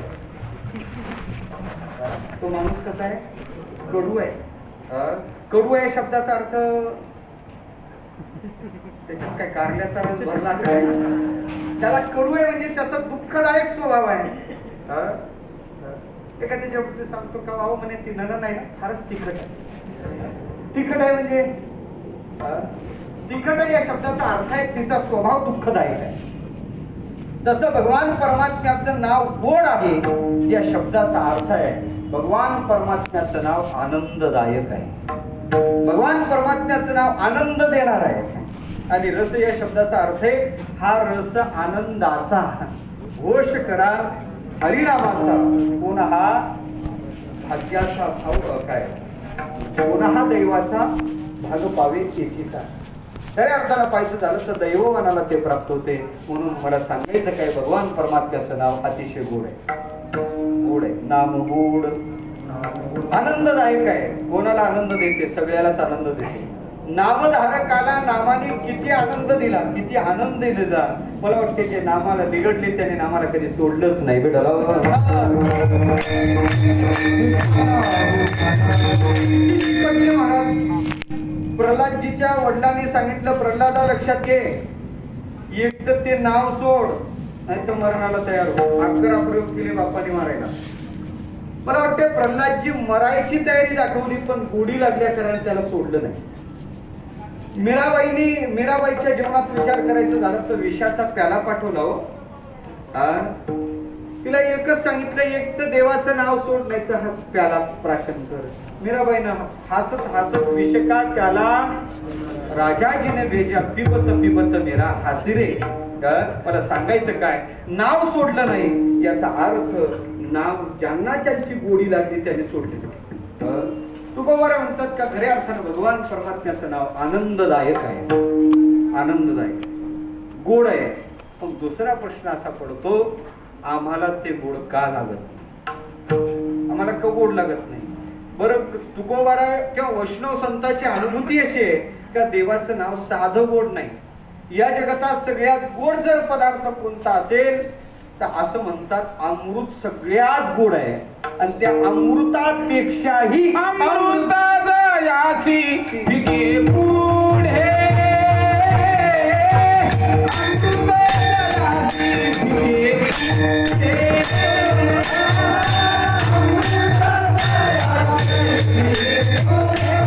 तो माणूस कसा आहे? कडू आहे. कडू आहे शब्दाचा अर्थ त्याच्यात काय कारल्याचा रस भरला असं आहे. त्याला कडू आहे म्हणजे त्याचा दुःखदायक स्वभाव आहे. एखाद्याच्या बाबतीत सांगतो का बाबा म्हणे ती नन नाही ना, फारच तिखट आहे. तिखट आहे म्हणजे तिखट आहे या शब्दाचा अर्थ आहे तिचा स्वभाव दुःखदायक आहे. तसं भगवान परमात्म्याचं नाव गोड आहे या शब्दाचा अर्थ आहे भगवान परमात्म्याचं नाव आनंददायक आहे. भगवान परमात्म्याचं नाव आनंद देणार आहे. आणि रस या शब्दाचा अर्थ आहे हा रस आनंदाचा. घोष करा हरिनामाचा, पुन्हा भाग्याचा भाव काय, पुन्हा दैवाचा भाग पावे एकीचा. खऱ्या अर्थाला पाहायचं झालं तर दैववानाला ते प्राप्त होते. म्हणून मला सांगायचं काय, भगवान परमात्म्याचं नाव अतिशय गोड आहे. गोड आहे, नाम गोड, आनंददायक आहे. कोणाला आनंद देते? सगळ्यालाच आनंद देते. नामधारकाला नामाने किती आनंद दिला, किती आनंद दिला. मला वाटते जे नामाला बिघडले त्याने नामाला कधी सोडलंच नाही. बेटा प्रल्हादजीच्या वडिलांनी सांगितलं, प्रल्हादा लक्षात घे, एक तर ते नाव सोड, नाही तर मरणाला तयार हो. 11 प्रयोग केले बापाने मारायला. मला वाटते प्रल्हादजी मरायची तयारी दाखवली, पण गोडी लागल्या कारण त्याला सोडलं नाही. मीराबाईच्या जीवनात विचार करायचं झालं तर विषाचा प्याला पाठवला हो. तिला एकच सांगितलं, एक तर देवाचं नाव सोड, नाही तर हा प्याला प्राशन कर. मीराबाईनं हसत हसत विष का प्याला राजाजीने भेजा, पिबत पिबत मेरा हासिरे. मला सांगायचं काय, नाव सोडलं नाही याचा अर्थ नाव ज्यांना ज्यांची गोडी लागली त्याने सोडली. तुकोबारा म्हणतात का, खऱ्या अर्थानं भगवान परमात्म्याचं नाव आनंददायक आहे, आनंददायक, गोड आहे. पण दुसरा प्रश्न असा पडतो, आम्हाला ते गोड का लागत, आम्हाला का गोड लागत नाही? बरं, तुकोबारा किंवा वैष्णव संतांची अनुभूती अशी आहे का देवाचं नाव साधं गोड नाही. या जगातात सगळ्यात गोड जर पदार्थ कोणता असेल तर असं म्हणतात अमृत सगळ्यात गोड आहे. आणि त्या अमृतापेक्षाही अमृतादयासी फिके पुढे, अमृतादयासी फिके पुढे,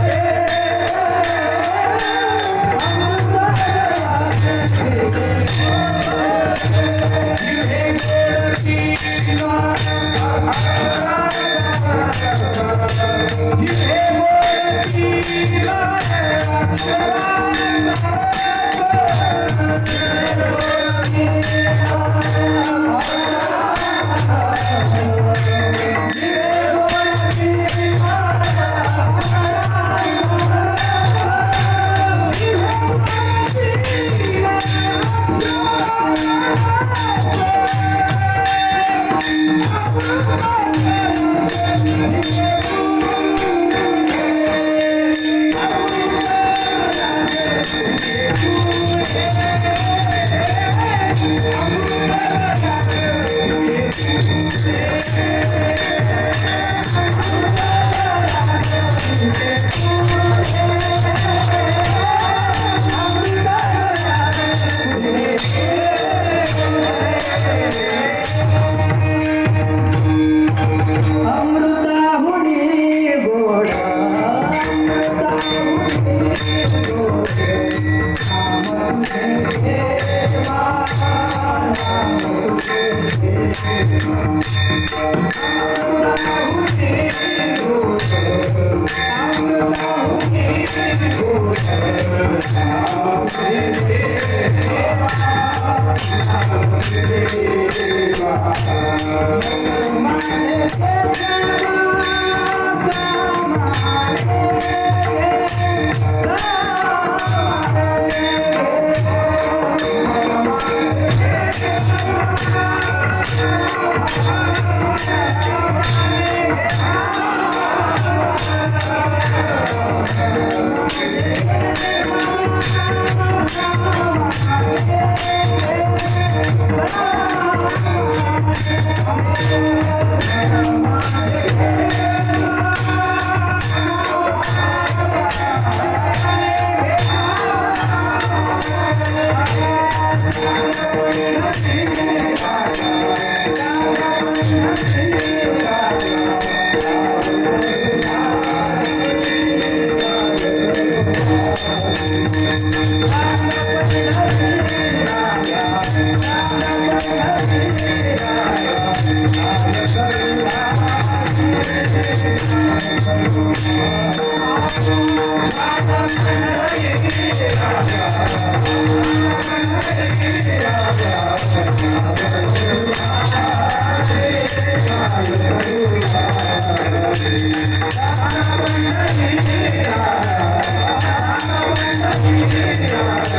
Yeah.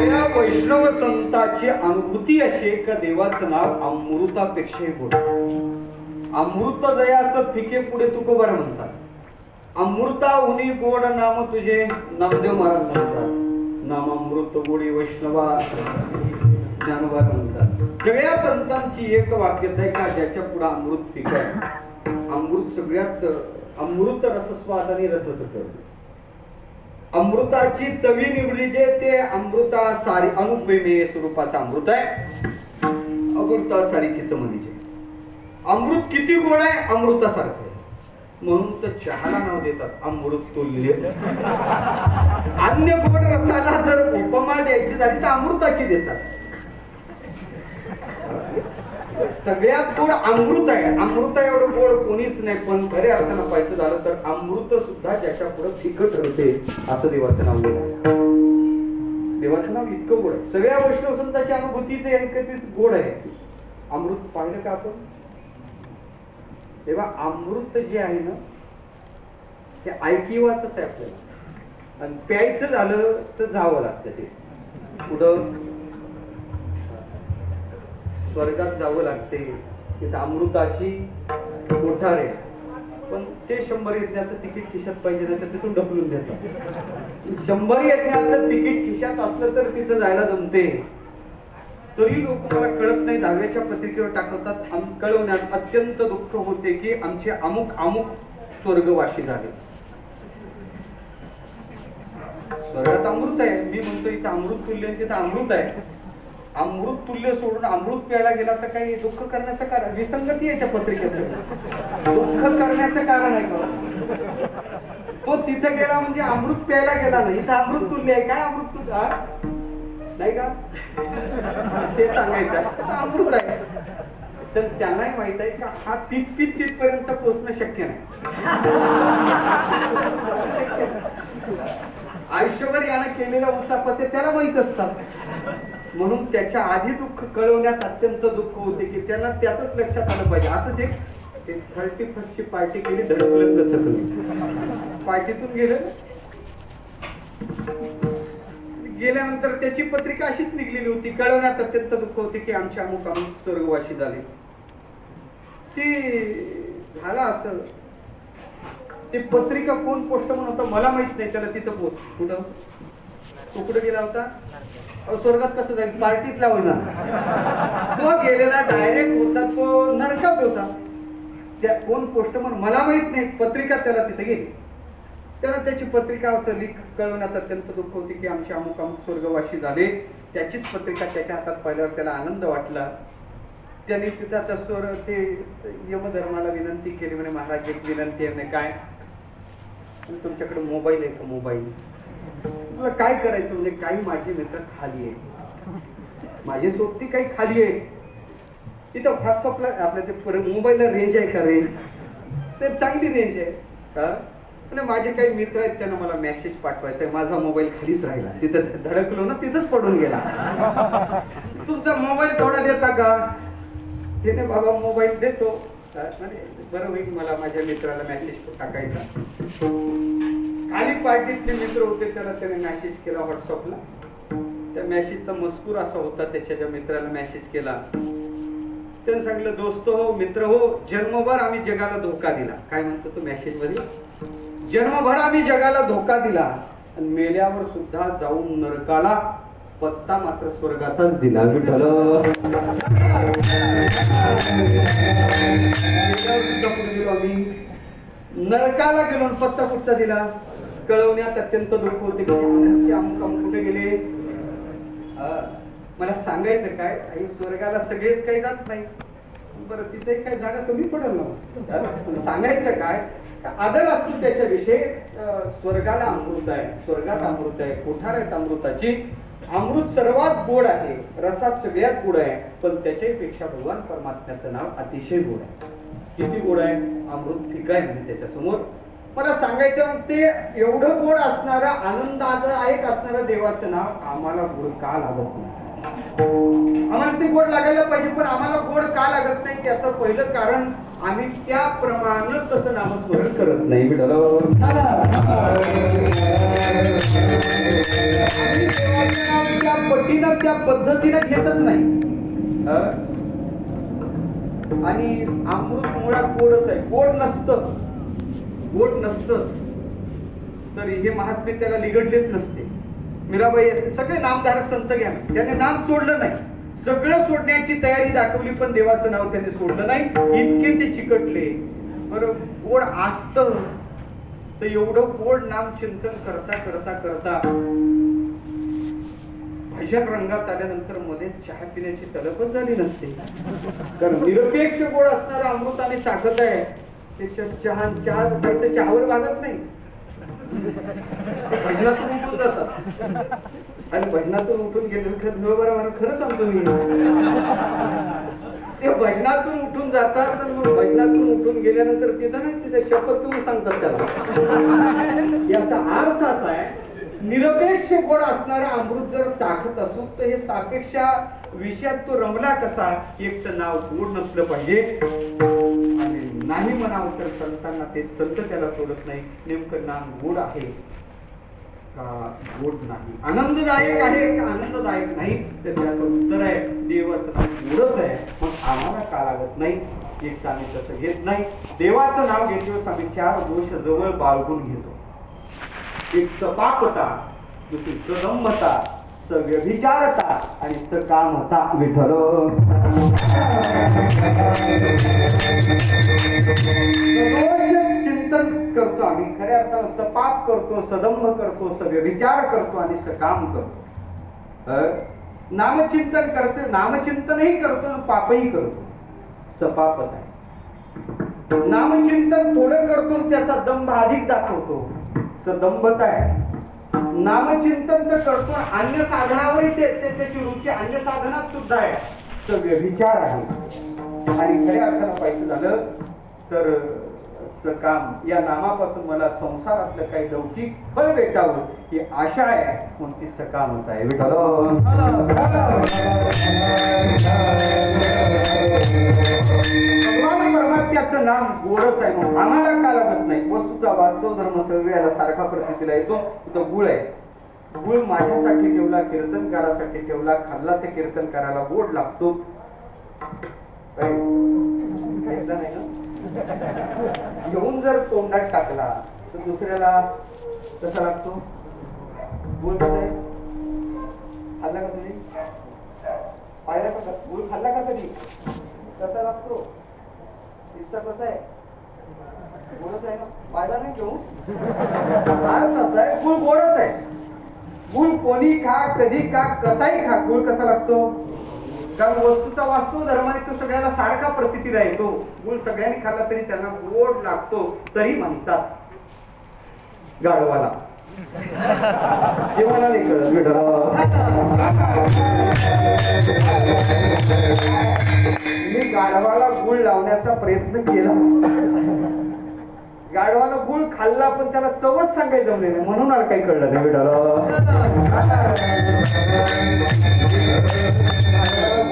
या वैष्णव संताची अनुभूती अशी आहे का देवाचं नाव अमृतापेक्षाही गोड. अमृत जयास फिके पुढे तुकोबार म्हणतात. अमृता उनी गोड नाम तुझे नामदेव महाराज म्हणतात. नाम अमृत गोडी वैष्णवा ज्ञानोबा म्हणतात. सगळ्या संतांची एक वाक्यता आहे का ज्याच्या पुढे अमृत फिक आहे. अमृत सगळ्यात अमृत रसस्वाद आणि रससकर. अमृताची चवी निवडली जे ते अमृता सारी अनुपमे स्वरूपाचं अमृत आहे. अमृता सारखीचं म्हणजे अमृत किती गोड आहे अमृतासारखं आहे. म्हणून तर चहाला नाव देतात अमृत तुल्य. अन्य गोड रसाला जर उपमा द्यायची झाली तर अमृताची देतात. सगळ्यात गोड अमृत आहे. अमृत एवढं गोड कोणीच नाही. पण खऱ्या अर्थानं पाहायचं झालं तर अमृत सुद्धा ज्याच्या पुढे फिकट ठरते असं देवाचं नाव आहे. देवाचं नाव इतकं गोड आहे. सगळ्या वैष्णव संतांची अनुभूतीच एकत्रित गोड आहे. अमृत पाहिलं का आपण. तेव्हा अमृत जे आहे ना ते ऐकिवाचंच आहे आपल्याला. आणि प्यायचं झालं तर जावं लागतं. ते पुढं स्वर्गात जावं लागते. तिथं अमृताची कोठार आहे. पण ते 100 यज्ञाचं तिकीट खिशात पाहिजे नाही तर तिथून ढकलून देतात. 100 यज्ञाचं तिकीट खिशात असलं तर तिथं जायला जमते. तरी लोक मला कळत नाही 10व्याच्या पत्रिकेवर टाकतात. कळवण्यात अत्यंत दुःख होते की आमचे अमुक अमुक स्वर्गवासी झाले. स्वर्गात अमृत आहे. मी म्हणतो इथं अमृत तुल्य तिथं अमृत आहे. अमृत तुल्य सोडून अमृत प्यायला गेला तर काही दुःख करण्याचं कारण विसंगती आहे त्या पत्रिकेत. दुःख करण्याचं कारण आहे का. तो तिथे गेला म्हणजे अमृत प्यायला गेला नाही. इथं अमृत तुल्य आहे. काय अमृत तुल्य नाही का ते सांगायचं आहे. अमृत आहे. तर त्यांनाही माहित आहे का हा तिथपर्यंत पोहोचणं शक्य नाही. आयुष्यभर यानं केलेल्या उसापत्या त्याला माहित असतात. म्हणून त्याच्या आधी दुःख कळवण्यात अत्यंत दुःख होते की त्यांना त्यातच लक्षात आलं पाहिजे. असंच एक 31st ची पार्टी केली धडकलं सगळं. पार्टीतून गेल्यानंतर त्याची पत्रिका अशीच निघलेली होती. कळवण्यात अत्यंत दुःख होते की आमचे अमुक अमुक स्वर्गवासी झाले. ते झालं असं. ती पत्रिका कोण पोस्टमन होता मला माहित नाही. त्याला तिथं पोस्ट कुठं तो कुठं गेला होता. स्वर्गात कसं जाईल पार्टीतला होणार. तो गेलेला डायरेक्ट होता तो नरकात होता. त्या कोण पोस्टमन मला माहित नाही. पत्रिका त्याला तिथे गेली. त्याला त्याची पत्रिका लीक कळवण्यात अत्यंत दुःख होते की आमचे अमुक अमुक स्वर्गवासी झाले. त्याचीच पत्रिका त्याच्या हातात पाहिल्यावर त्याला आनंद वाटला. त्याने तिथं आता स्वर ते यमधर्माला विनंती केली म्हणे महाराज एक विनंती आहे. काय तुमच्याकडे मोबाईल आहे का. मोबाईल तुला काय करायचं म्हणजे काही माझे मित्र खाली आहे. माझी सोबती काही खाली आहे. तिथं व्हॉट्सअपला आपल्या ते मोबाईलला रेंज आहे का. रेंज तर चांगली रेंज आहे का. माझे काही मित्र आहेत त्यांना मला मेसेज पाठवायचा आहे. माझा मोबाईल खालीच राहिला. तिथं धडकलो ना तिथंच पडून गेला. तुमचा मोबाईल थोडा देता का. त्याने बाबा मोबाईल देतो. बरं होईल मला माझ्या मित्राला मेसेज टाकायचा. खाली पार्टीतले मित्र होते त्याला त्याने मेसेज केला व्हॉट्सअपला. त्या मेसेजचा मजकूर असा होता. त्याच्या मित्राला मेसेज केला. त्याने सांगितलं दोस्त हो मित्र हो जन्मभर आम्ही जगाला धोका दिला. काय म्हणतो तो मेसेज मध्ये. जन्मभर आम्ही जगाला धोका दिला आणि मेल्यावर सुद्धा जाऊन नरकाला पत्ता मात्र स्वर्गाचाच दिला. आम्ही नरकाला गेलो पत्ता कुठचा दिला. कळवण्यात अत्यंत दुःख होते कुठे गेले. मला सांगायचं काय स्वर्गाला सगळेच काही जात नाही. बरं तिथे काही जागा कमी पडेल ना. सांगायचं काय आदर असतो त्याच्याविषयी. स्वर्गाला अमृत आहे. स्वर्गात अमृत आहे. कोठार आहेत अमृताची. अमृत सर्वात गोड आहे. रसात सगळ्यात गोड आहे. पण त्याच्यापेक्षा भगवान परमात्म्याचं नाव अतिशय गोड आहे. किती गोड आहे. अमृत ठीक आहे म्हणजे त्याच्यासमोर. मला सांगायचं ते एवढं गोड असणारं आनंददायक असणारं देवाचं नाव आम्हाला गोड का लागत नाही. आम्हाला ते गोड लागायला पाहिजे पण आम्हाला गोड का लागत नाही त्याचं पहिलं कारण आम्ही त्याप्रमाणे तसं नामस्मरण करत नाही. विठ्ठल त्या पटीनं त्या पद्धतीनं घेतच नाही. आणि अमृत मुळात गोडच आहे. गोड नसतं तर हे महात्मे त्याला लिगडलेच नसते. मीराबाई सगळे नामधारक संत घ्या, त्याने नाम सोडलं नाही, सगळं सोडण्याची तयारी दाखवली, पण देवाचं नाव त्याने सोडलं नाही. इतके ते चिकटले. बरं, गोड असत तर एवढं गोड नाम चिंतन करता करता करता भजन रंगात आल्यानंतर मध्ये चहा पिण्याची तलपच झाली नसते. कारण निरपेक्ष गोड असणारा अमृत आणि ताकद आहे. त्याच्या चहावर भागत नाही. भजनातून उठून जातात आणि भजनातून उठून गेले खरं सांगतो मी. ते भजनातून उठून जातात आणि मग भजनातून उठून गेल्यानंतर तिथं नाही तिथे शपथ तुम्ही सांगतात त्याला. याचा अर्थ असा आहे, निरपेक्ष गोड असणारा अमृत जर चाखत असू तर हे सापेक्ष विषयात तो रमला कसा. एक तर नाव गोड नसलं पाहिजे आणि नाही म्हणावं तर संतांना ते संत त्याला सोडत नाही. नेमकं नाम गोड आहे का गोड नाही, आनंददायक आहे का आनंददायक नाही, तर त्याचं उत्तर आहे देवाचं नाव गोडच आहे. मग आम्हाला का लागत नाही. एक तर आम्ही तसं घेत नाही. देवाचं नाव घेतो आम्ही 4 दोष जवळ बाळगून घेतो. एक सपापता, दुसरी सदंभता, सव्यभिचारता आणि सकामता. विठ्ठल चिंतन करतो आम्ही, खऱ्या अर्थानं सपाप करतो, सदंभ करतो, सव्यभिचार करतो आणि सकाम करतो. नामचिंतन करतो, नामचिंतनही करतो आणि पापही करतो. सपापत आहे. नामचिंतन थोडं करतो त्याचा दंभ अधिक दाखवतो. सदंभता आहे. नामचिंतन तर करतो, अन्य साधनावरही त्याची रुची अन्य साधनात सुद्धा आहे. तर व्यभिचार आहे. आणि खऱ्या अर्थानं पाहिजे झालं तर सकाम, या नामापासून मला संसारातलं काही लौकिक फळ भेटावं ही आशा आहे, म्हणून ती सकामता आहे. भगवान परमात्म्याचं नाम गोडच आहे. म्हणून आम्हाला का लागत नाही. वस्तूचा वास्तव धर्म सगळ्याला सारखा प्रकृतीला येतो. तो गुळ आहे. गुळ माझ्यासाठी ठेवला, कीर्तनकारासाठी ठेवला, खाल्ला ते कीर्तनकाराला गोड लागतो. नाही ना, घेऊन जर तोंडात टाकला तर दुसऱ्याला कसा लागतो. गुळ कसा आहे, खाल्ला का तुम्ही, पाहिला का गुळ खाल्ला का कधी, कसा लागतो. तिचा कसा आहे, गोडच आहे ना, पाहिला नाही घेऊन. कसा आहे, गुळ गोडच आहे. गुळ कोणी खा, कधी खा, कसाही खा, गुळ कसा लागतो. कारण वस्तूचा वास्तव धर्म आहे, तो सगळ्याला सारखा प्रतीतीला येतो. गुळ सगळ्यांनी खाल्ला तरी त्यांना गोड लागतो. तरी म्हणतात गाढवाला, जेवणाला नाही कळत. मी गाढवाला गुळ लावण्याचा प्रयत्न केला. गाढवाला गुळ खाल्ला पण त्याला चवच सांगायचं जमले नाही, म्हणून मला काही कळलं नाही.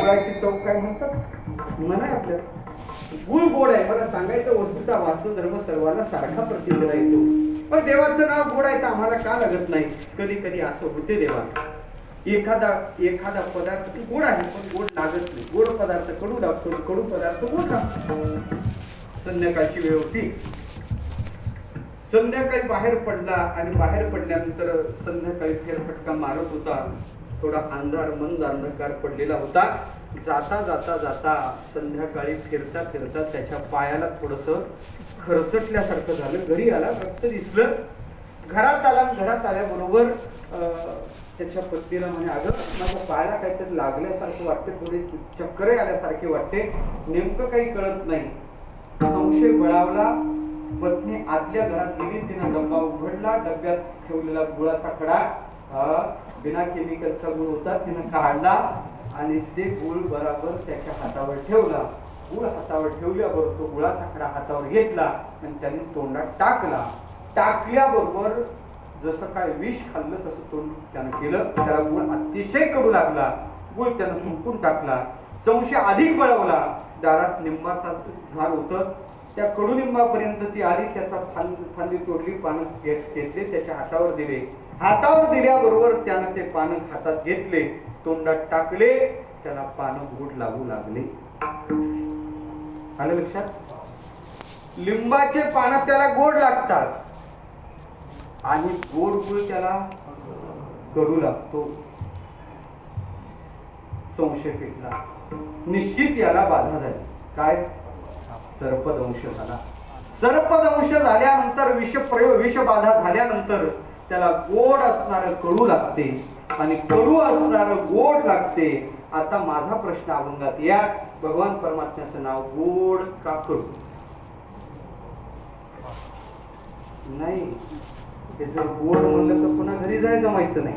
गुळाची चव काय म्हणतात म्हणा आपल्या. गुळ गोड आहे, मला सांगायचं वस्तूचा वास्तव धर्म सर्वांना सारखा प्रसिद्धीला येतो. पण देवाचं नाव गोड आहे तर आम्हाला का लागत नाही. कधी कधी असं होते देवा, एखादा पदार्थ गोड आहे पण गोड लागत नाही. गोड पदार्थ कडू लागतो, कडू पदार्थ गोड लागतो. संध्याकाळची वेळ होती. संध्याकाळी बाहेर पडला आणि बाहेर पडल्यानंतर संध्याकाळी फेरफटका मारत होता. थोडा अंधार, मंद अंधकार पडलेला होता. जाता जाता जाता संध्याकाळी फिरता फिरता त्याच्या पायाला थोडस खरचटल्यासारखं झालं. घरी आला, रक्त दिसलं. घरात आला. घरात आल्याबरोबर त्याच्या पत्नीला म्हणे, अगं माझ्या पायाला काहीतरी लागल्यासारखं वाटते, थोडी चक्कर आल्यासारखे वाटते, नेमकं काही कळत नाही. संशय बळावला. पत्नी आतल्या घरात गेली. तिने डब्बा उघडला. डब्यात ठेवलेला गुळाचा खडा, बिना केमिकलचा गुळ होता, तिने काढला आणि ते गुळ बराबर त्याच्या हातावर ठेवला. गुळ हातावर ठेवल्याबरोबर तो गुळाचा खडा हातावर घेतला आणि त्याने तोंडात टाकला. टाकल्याबरोबर जसं काय विष खाल्लं तसं तोंड त्यानं केलं. त्याला गुळ अतिशय कडू लागला. गुळ त्यानं फुंकून टाकला. संशय अधिक बळवला. दारात निंबाचा झाड होतं, त्या कडुलिंबापर्यंत ती आली, त्याचा फांदी तोडली, पानं घेतले, त्याच्या हातावर दिले. हातावर दिल्याबरोबर त्यानं ते पानं हातात घेतले, तोंडात टाकले, त्याला पानं गोड लागू लागले. आलं लक्षात? लिंबाचे पानं त्याला गोड लागतात आणि गोड गुळ त्याला कडू लागतो. संशय पेटला. निश्चित याला बाधा झाली. काय? सर्पदंश झाला. सर्पदंश झाल्यानंतर विषबाधा झाल्यानंतर त्याला गोड असणार कडू लागते आणि कडू असणार गोड लागते. आता माझा प्रश्न अभंगात या, भगवान परमात्म्याचं नाव गोड का कडू? नाही, हे जर गोड म्हणलं तर पुन्हा घरी जायला जमायचं नाही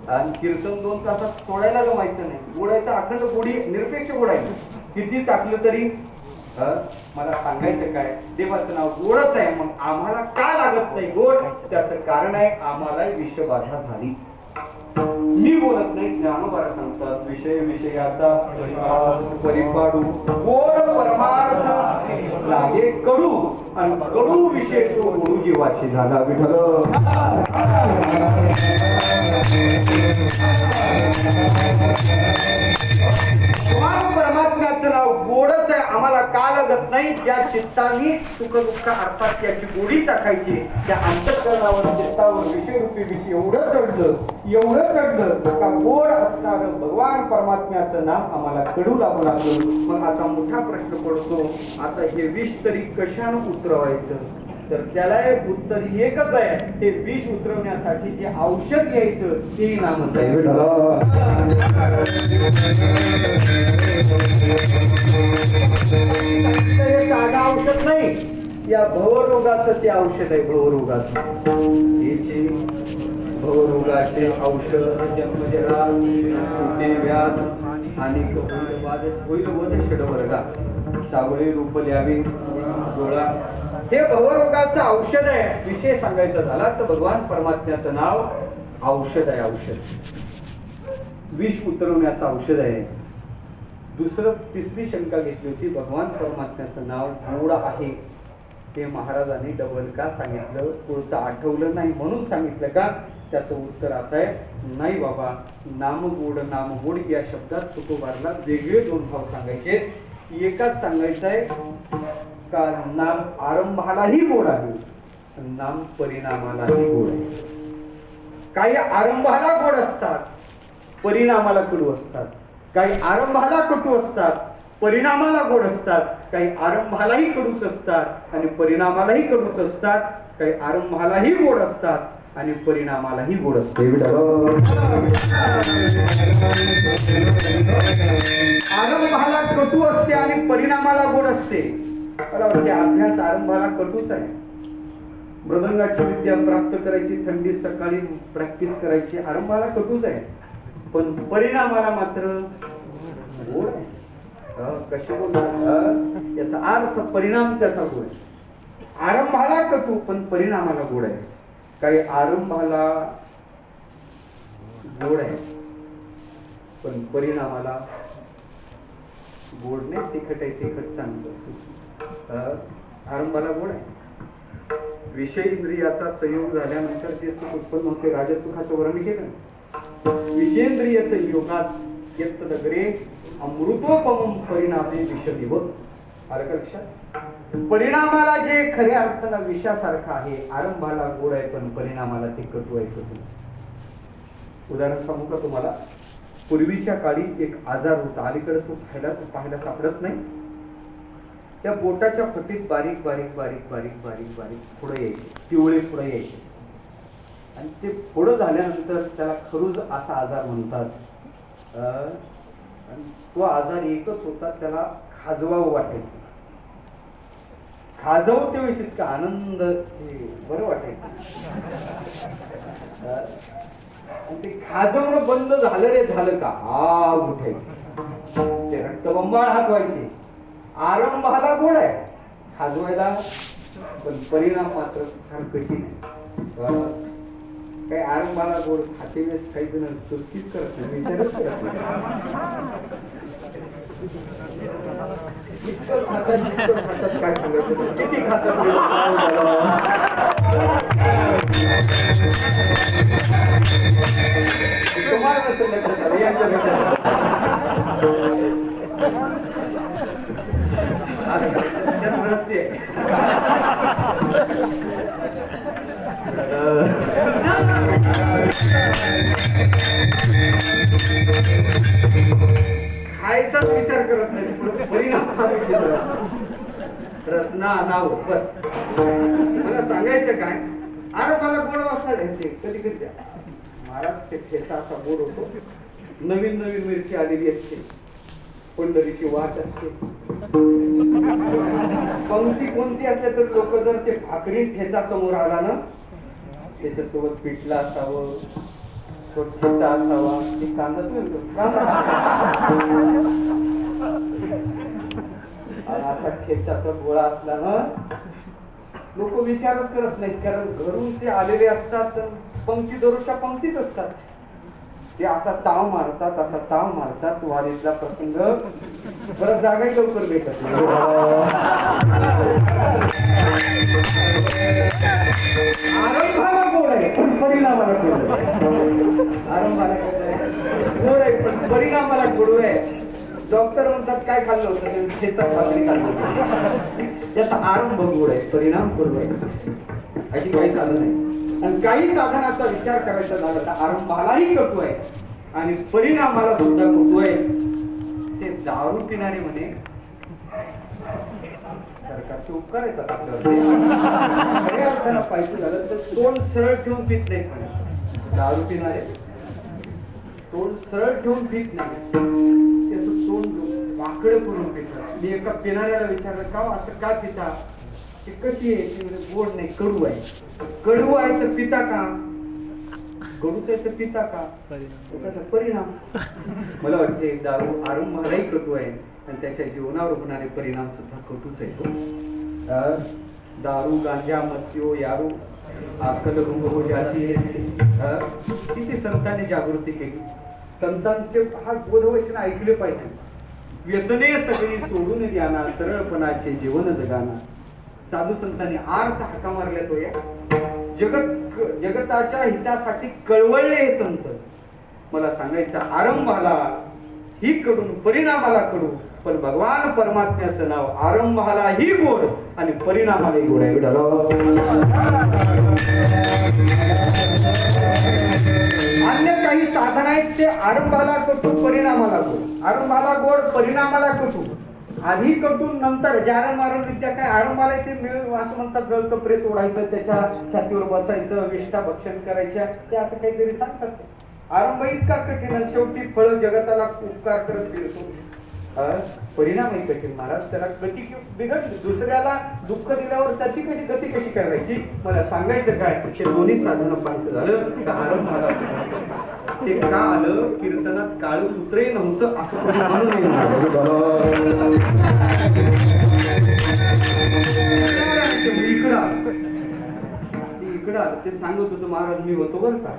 आणि कीर्तन 2 तासात सोडायला जमायचं नाही. गोड आहे तर अखंड गोडी, निरपेक्ष गोड आहे. किती टाकलं तरी मला सांगायचं काय, देवाचं नाव गोडच आहे. मग आम्हाला का लागत नाही गोड? त्याचं कारण आहे, आम्हाला विषबाधा झाली. मी बोलत नाही, ज्ञानोबा सांगतात, विषय विषयाचा परिपाडू, गोड परमार्थ लागे कडू, आणि कडू विषय तो गुरु जीवाशी झाला. विठ्ठल परमात्म्याचं नाव गोडच आहे. आम्हाला का लागत नाही? ज्या चित्तानी सुख दुःख अर्थात त्याची गोडी टाकायची, त्या अंतःकरणावर चित्तावर विषय रूपी विषय एवढं चढलं का गोड असणार भगवान परमात्म्याचं नाम आम्हाला कडू लागू लागलं. मग आता मोठा प्रश्न पडतो, आता हे विष तरी कशानं उतरवायचं? तर त्याला एक उत्तर एकच आहे, ते विष उतरवण्यासाठी जे औषध यायचं ते नामच आहे. हे साधं औषध नाही, या भवरोगाचं ते औषध आहे. भवरोगाचं भवरोगाचे औषध जन्मजरा व्याध आणि होईल वध षडवर्गा सावळे रूप ल्यावे डोळा. हे भवरोगाचं औषध आहे. विषय सांगायचा झाला तर भगवान परमात्म्याचं नाव औषध आहे. औषध विष उतरवण्याचं औषध आहे. तिसरी शंका घेतली होती, भगवान परमात्म्याचं नाव गोड आहे, हे महाराजांनी डबल का सांगितलं? पुढचं आठवलं नाही म्हणून सांगितलं का? त्याचं उत्तर असं आहे, नाही बाबा, नाम गोड या शब्दात तुकोबारला वेगळे 2 भाव सांगायचे. एकाच सांगायचं आहे का नाम आरंभालाही गोड आहे, नाम परिणामालाही गोड आहे. काही आरंभाला गोड असतात, परिणामाला कडू असतात. काही आरंभाला कटू असतात, परिणामाला गोड असतात. काही आरंभालाही कडूच असतात आणि परिणामालाही कडूच असतात. काही आरंभालाही गोड असतात आणि परिणामालाही गोड असते. आरंभाला कटू असते आणि परिणामाला गोड असते. अभ्यास आरंभाला कटूच आहे. मृदंगाची विद्या प्राप्त करायची, थंडी सकाळी प्रॅक्टिस करायची, आरंभाला कटूच आहे, पण परिणामाला मात्र गोड आहे. कसे बोलतात? याचा अर्थ परिणाम त्याचा गोड आहे. आरंभाला कटू पण परिणामाला गोड आहे. काही आरंभाला गोड आहे पण परिणामाला गोड नाही, तिखट आहे, तिखट चांगलं. आरंभाला गोड आहे. विषय इंद्रियाचा संयोग झाल्यानंतर जे सुख उत्पन्न होते, राजसुखाचं वर्णन केलं. विषेंद्रिय संयोगात यत्त नगरे अमृतोपम परिणामे विषदिव. आलं का लक्षात? परिणामाला जे खऱ्या अर्थानं विषासारखं आहे, आरंभाला गोड आहे पण परिणामाला ते कटू आहे. उदाहरण सांगू का तुम्हाला? पूर्वीच्या काळी एक आजार होता, अलीकडे तो पाहायला सापडत नाही. त्या बोटाच्या फटीत बारीक बारीक बारीक बारीक बारीक बारीक फोडं यायचे, पिवळे फोडं यायचे आणि ते फोडं झाल्यानंतर त्याला खरूज असा आजार म्हणतात. आणि तो आजार एकच होता, त्याला खाजवावं वाटायचं. खाजव ते इतका आनंद, बरं वाटायचं. आणि ते खाजवणं बंद झालं रे झालं का आ उठायचं, ते रक्तबंबाळ हात व्हायचे. आरंभाला गोड आहे खाजवायला, पण परिणाम मात्र फार कठीण आहे. काही आरंभाला गोड खाते वेळेस काही जण सुस्तीच करत नाही, विचारच करत नाही. इतकं खातात काय सांगायचं, किती खातात तुम्हाला कसं लक्षात आलं यांच्या लक्षात रहस्य आहे. खायचाच विचार करत नाही, परिणामाचा विचार रसना नाव बस. मला सांगायचं काय, अरे मला गोड वाजता घ्यायचे कधी कधी महाराज ते ठेचा असा गोड होतो, नवीन नवीन मिरची आलेली असते, पंढरीची वाट असते, पंक्ती कोणती असते तर लोक जर ते भाकरी ठेचा समोर आला ना त्याच्यासोबत पिठला असावं, तो ठेचा असावा, ते कांदा असा ठेच्याचा गोळा असला ना लोक विचारच करत नाहीत, कारण घरून ते आलेले असतात, पंक्ती दररोजच्या पंक्तीच असतात, ते असा ताव मारतात वारीतला प्रसंग परत जागाही लवकर भेटत नाही. आरंभाला गोड आहे पण परिणामाला गोड आहे. आरंभाला गोड आहे पण परिणामाला गोड आहे. डॉक्टर म्हणतात काय खाल्लं होतं, शेतात भाकरी खाल्लं होतं, त्याचा आरंभ गोड आहे, परिणाम गोड आहे. अशी काही साधन नाही. आणि काही साधनाचा विचार करायचा झाला तर आरंभालाही कटू आहे आणि परिणामाला सुद्धा कटू आहे. ते दारू पिणारे म्हणे सरकारचे उपकार येतात आपल्यावर, खऱ्या अर्थानं पाहिजे झालं तर तोंड सरळ ठेवून पित नाही म्हणे. दारू पिणारे तोंड सरळ ठेवून पित नाही, त्याचं तोंड वाकडं करून पितात. मी एका पिणाऱ्याला विचारलं का असं का पिता, ते कशी आहे, गोड नाही कडू आहे. कडू आहे तर पिता का, कडूच आहे तर पिता का, त्याचा परिणाम. मला वाटते दारू आरंभालाही कटू आहे आणि त्याच्या जीवनावर होणारे परिणाम सुद्धा कटूच आहे. दारू गांजा मद्यो यारू आकल रुंग हो जाती है. किती संतांनी जागृती केली, संतांचे हा बोधवचन ऐकले पाहिजे. व्यसने सगळी सोडून द्याना, सरळपणाचे जीवन जगाना. साधू संतांनी आर्थ हाका मारल्या तो या जगताच्या हितासाठी कळवळले हे संत. मला सांगायचं आरंभाला ही कडून परिणामाला कडू, पण भगवान परमात्म्याचं नाव आरंभाला ही गोड आणि परिणामालाही गोड आहे. अन्य काही साधन आहेत ते आरंभाला कटू परिणामाला गोड, आरंभाला गोड परिणामाला कटू. आधी कटून नंतर जारण मारण विद्या काय, आरंभाला ते मिळून असं म्हणतात जळतं प्रेत ओढायचं, त्याच्या छातीवर बसायचं, विष्ठा भक्षण करायच्या, ते असं काहीतरी सांगतात. आरंभ इतका कठीण आणि शेवटी फळ जगताला उपकार करत फिरतो. परिणामही कठीण महाराज. त्याला गती बिघडली, दुसऱ्याला दुःख दिल्यावर त्याची गती कशी करायची. मला सांगायचं काय, ते दोन्ही साधनं पाहिजे झालं का आरंभाला ते का आलं, कीर्तनात काळू सूत्रे नव्हतं असं कोणी म्हणू इकडं ते सांगत होतं महाराज मी होतो बरं का.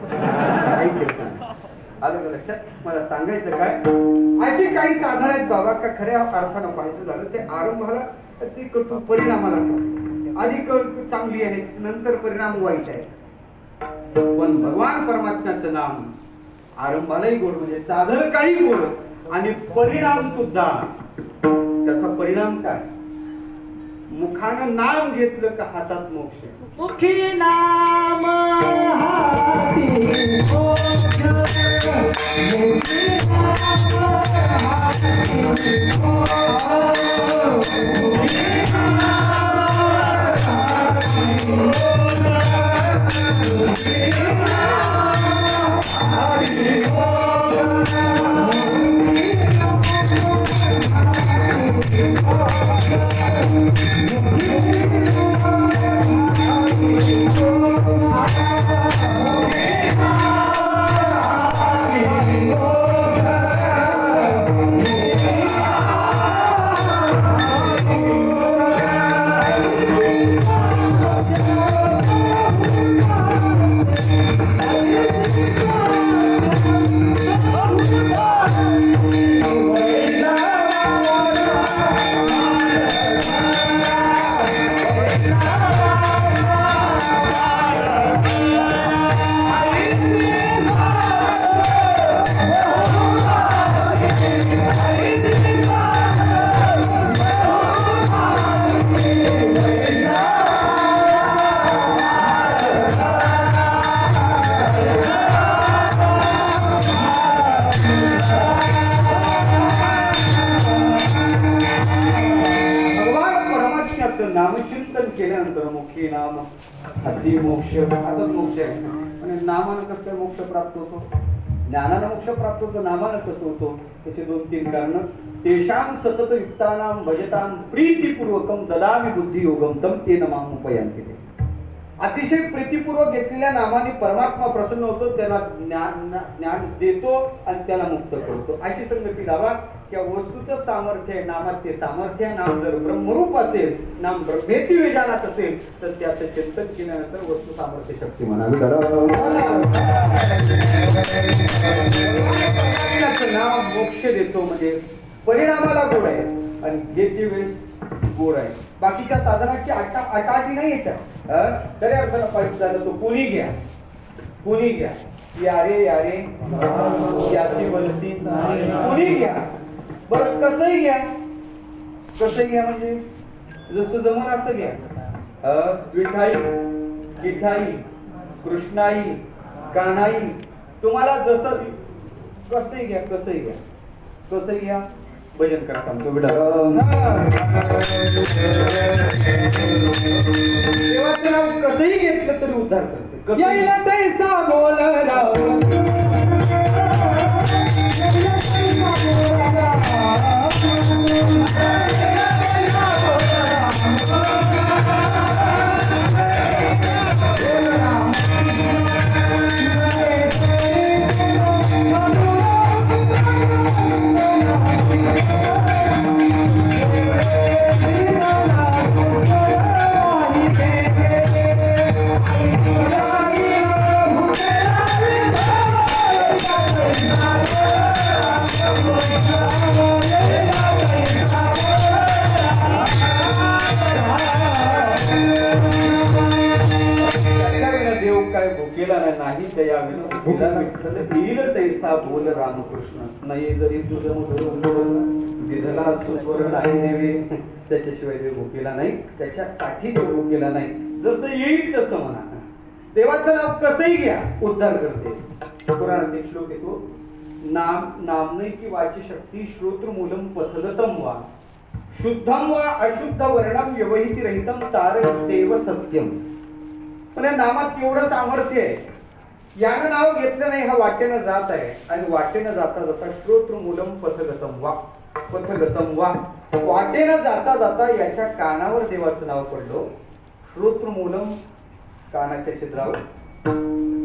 आलं लक्षात. मला सांगायचं काय, अशी काही साधनं आहेत बाबा का खऱ्या अर्थानं पाहायचं झालं ते आरंभाला ती कटू परिणामाला आधी चांगली आहे, नंतर परिणाम वाईट आहे. पण भगवान परमात्म्याचं नाम आरंभालाही गोड, म्हणजे साधन काही गोड आणि परिणाम सुद्धा. त्याचा परिणाम काय, मुखानं नाम घेतलं का हातात मोक्ष. मुखी नाम हाती मोक्ष, मुखी नाम हाती नामचिंतन केल्यानंतर मुखी नाम अति मोक्ष आता मोक्ष आहे. आणि नामानं कसं काय मोक्ष प्राप्त होतो? ज्ञानानं मोक्ष प्राप्त होतो, नामानं कसं होतो? त्याचे 2-3 कारण. तेषां सतत युक्तानां भजतां प्रीतिपूर्वकं ददामि बुद्धियोगं तं तेन माम् उपयान्ति. अतिशय प्रीतिपूर्वक घेतलेल्या नामाने परमात्मा प्रसन्न होतो, त्याला ज्ञान देतो आणि त्याला मुक्त करतो. अशी संगती लावा. त्या वस्तूचं सामर्थ्य आहे नामात, ते सामर्थ्य आहे. नाम जर ब्रह्मरूप असेल, नाम ब्रह्मेती वेदानात असेल, तर त्याचं चिंतन केल्यानंतर वस्तू सामर्थ्य शक्ती म्हणावी. नाम मोक्ष देतो म्हणजे परिणामाला गोड आहे आणि घेते वेळेस गोड आहे. बाकीच्या साधनाची अटाटी नाही येतात. खऱ्या अर्थानं पाहिजे झालं तो कोणी घ्या, कोणी घ्या, यारे यारे याची बनती कोणी घ्या. बरं कसंही घ्या, कसंही घ्या म्हणजे जसं जमन असं घ्या. विठाई, गिठाई, कृष्णाई, कान्हाई, तुम्हाला जसं कसंही घ्या, कसंही घ्या, कसंही घ्या. भजन करा सांगतो देवाचं नाव कसंही घेतलं तरी उद्धार करते. यायला तैसा बोल नाही दया येईल तैसा बोल रामकृष्ण. नाही जरी तुझं विधला सुस्वर नाही देवे, त्याच्याशिवाय देव भुकेला नाही, त्याच्यासाठी देव भुकेला नाही. जसं येईल तसं म्हणा. देवाचं नाव कसंही घ्या, उद्धार करते. पुराणात एक श्लोक येतो, नामनैकी वाची शक्ती श्रोत्रमूलम पथगतम वा शुद्धम वा अशुद्ध वर्णम व्यवहिती रहितम तारदेव सत्यम. पण या नामात एवढं सामर्थ्य आहे. यानं नाव घेतलं नाही, हा वाटेनं जात आहे आणि वाटेनं जाता जाता श्रोत्रमूलम पथगतम वा, पथगतम वा, वाटेनं जाता जाता याच्या कानावर देवाचं नाव पडलं. श्रोत्रमूलम कानाच्या छिद्रावर,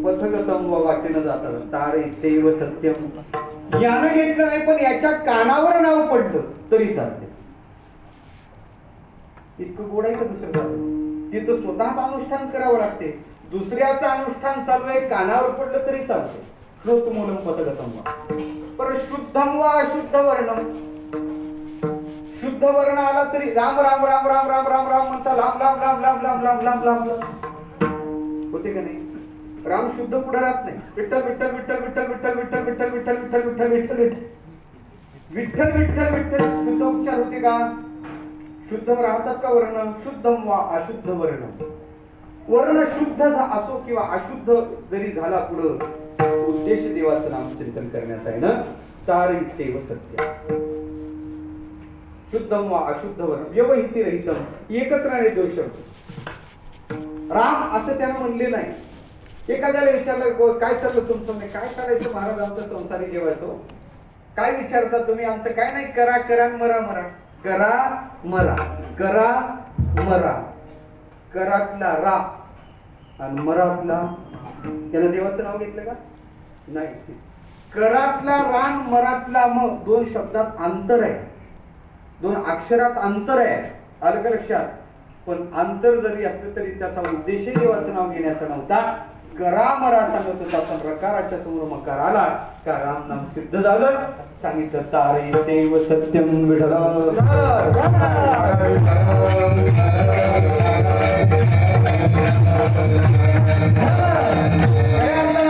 पथगतम वा वाटेनं जाता तारे देव सत्यम. यानं घेतलं नाही पण याच्या कानावर नाव पडलं तरी चालते. इतकं गोड आहे का दुसरं चालतं? तिथं स्वतःच अनुष्ठान करावं लागते. दुसऱ्याचं अनुष्ठान चालू आहे, कानावर पडलं तरी चालते. श्रोत्रमूलम पथगतम वा. पर शुद्धम वा अशुद्ध वर्णम. शुद्ध वर्ण आला तरी राम राम राम राम राम राम राम म्हणता लांब लांब लांब लांब लांब लांब लांब लांब लांब होते का नाही? राम शुद्ध पुढे राहत नाही. विठ्ठल विठ्ठल विठ्ठल विठ्ठल विठ्ठल विठ्ठल विठ्ठल विठ्ठल विठ्ठल विठ्ठल विठ्ठल विठ्ठल विठ्ठल विठ्ठल शुद्ध उच्चार होते का? शुद्ध राहतात का वर्ण? शुद्धम वा अशुद्ध वर्ण. वर्ण शुद्ध असो किंवा अशुद्ध जरी झाला, पुढं उद्देश देवाचं नाम चिंतन करण्याचा आहे ना. तारी देव सत्य. शुद्धम वा अशुद्ध वर्ण व्यवहिती रहितम, एकत्र नाही दोष. राम असं त्यानं म्हणले नाही. एखाद्याला विचारलं काय चाललं तुमचं? काय करायचं महाराज? आमचा संसारी जेवायचो. काय विचारता तुम्ही? आमचं काय नाही. करा करा मरा मरा, करा मरा, करा मरा. करातला रा आणि मरातला, त्याला देवाचं नाव घेतलं का? नाही. करातला रान, मरातला म, 2 शब्दात अंतर आहे, 2 अक्षरात अंतर आहे. आलं का लक्षात? पण अंतर जरी असलं तरी त्याचा उद्देश देवाचं नाव घेण्याचा नव्हता. करा मरा सांगत होता, पण रकाराच्या समोर मकार आला का राम नाम सिद्ध झालं. सांगितलं तारे देव सत्यम विठला.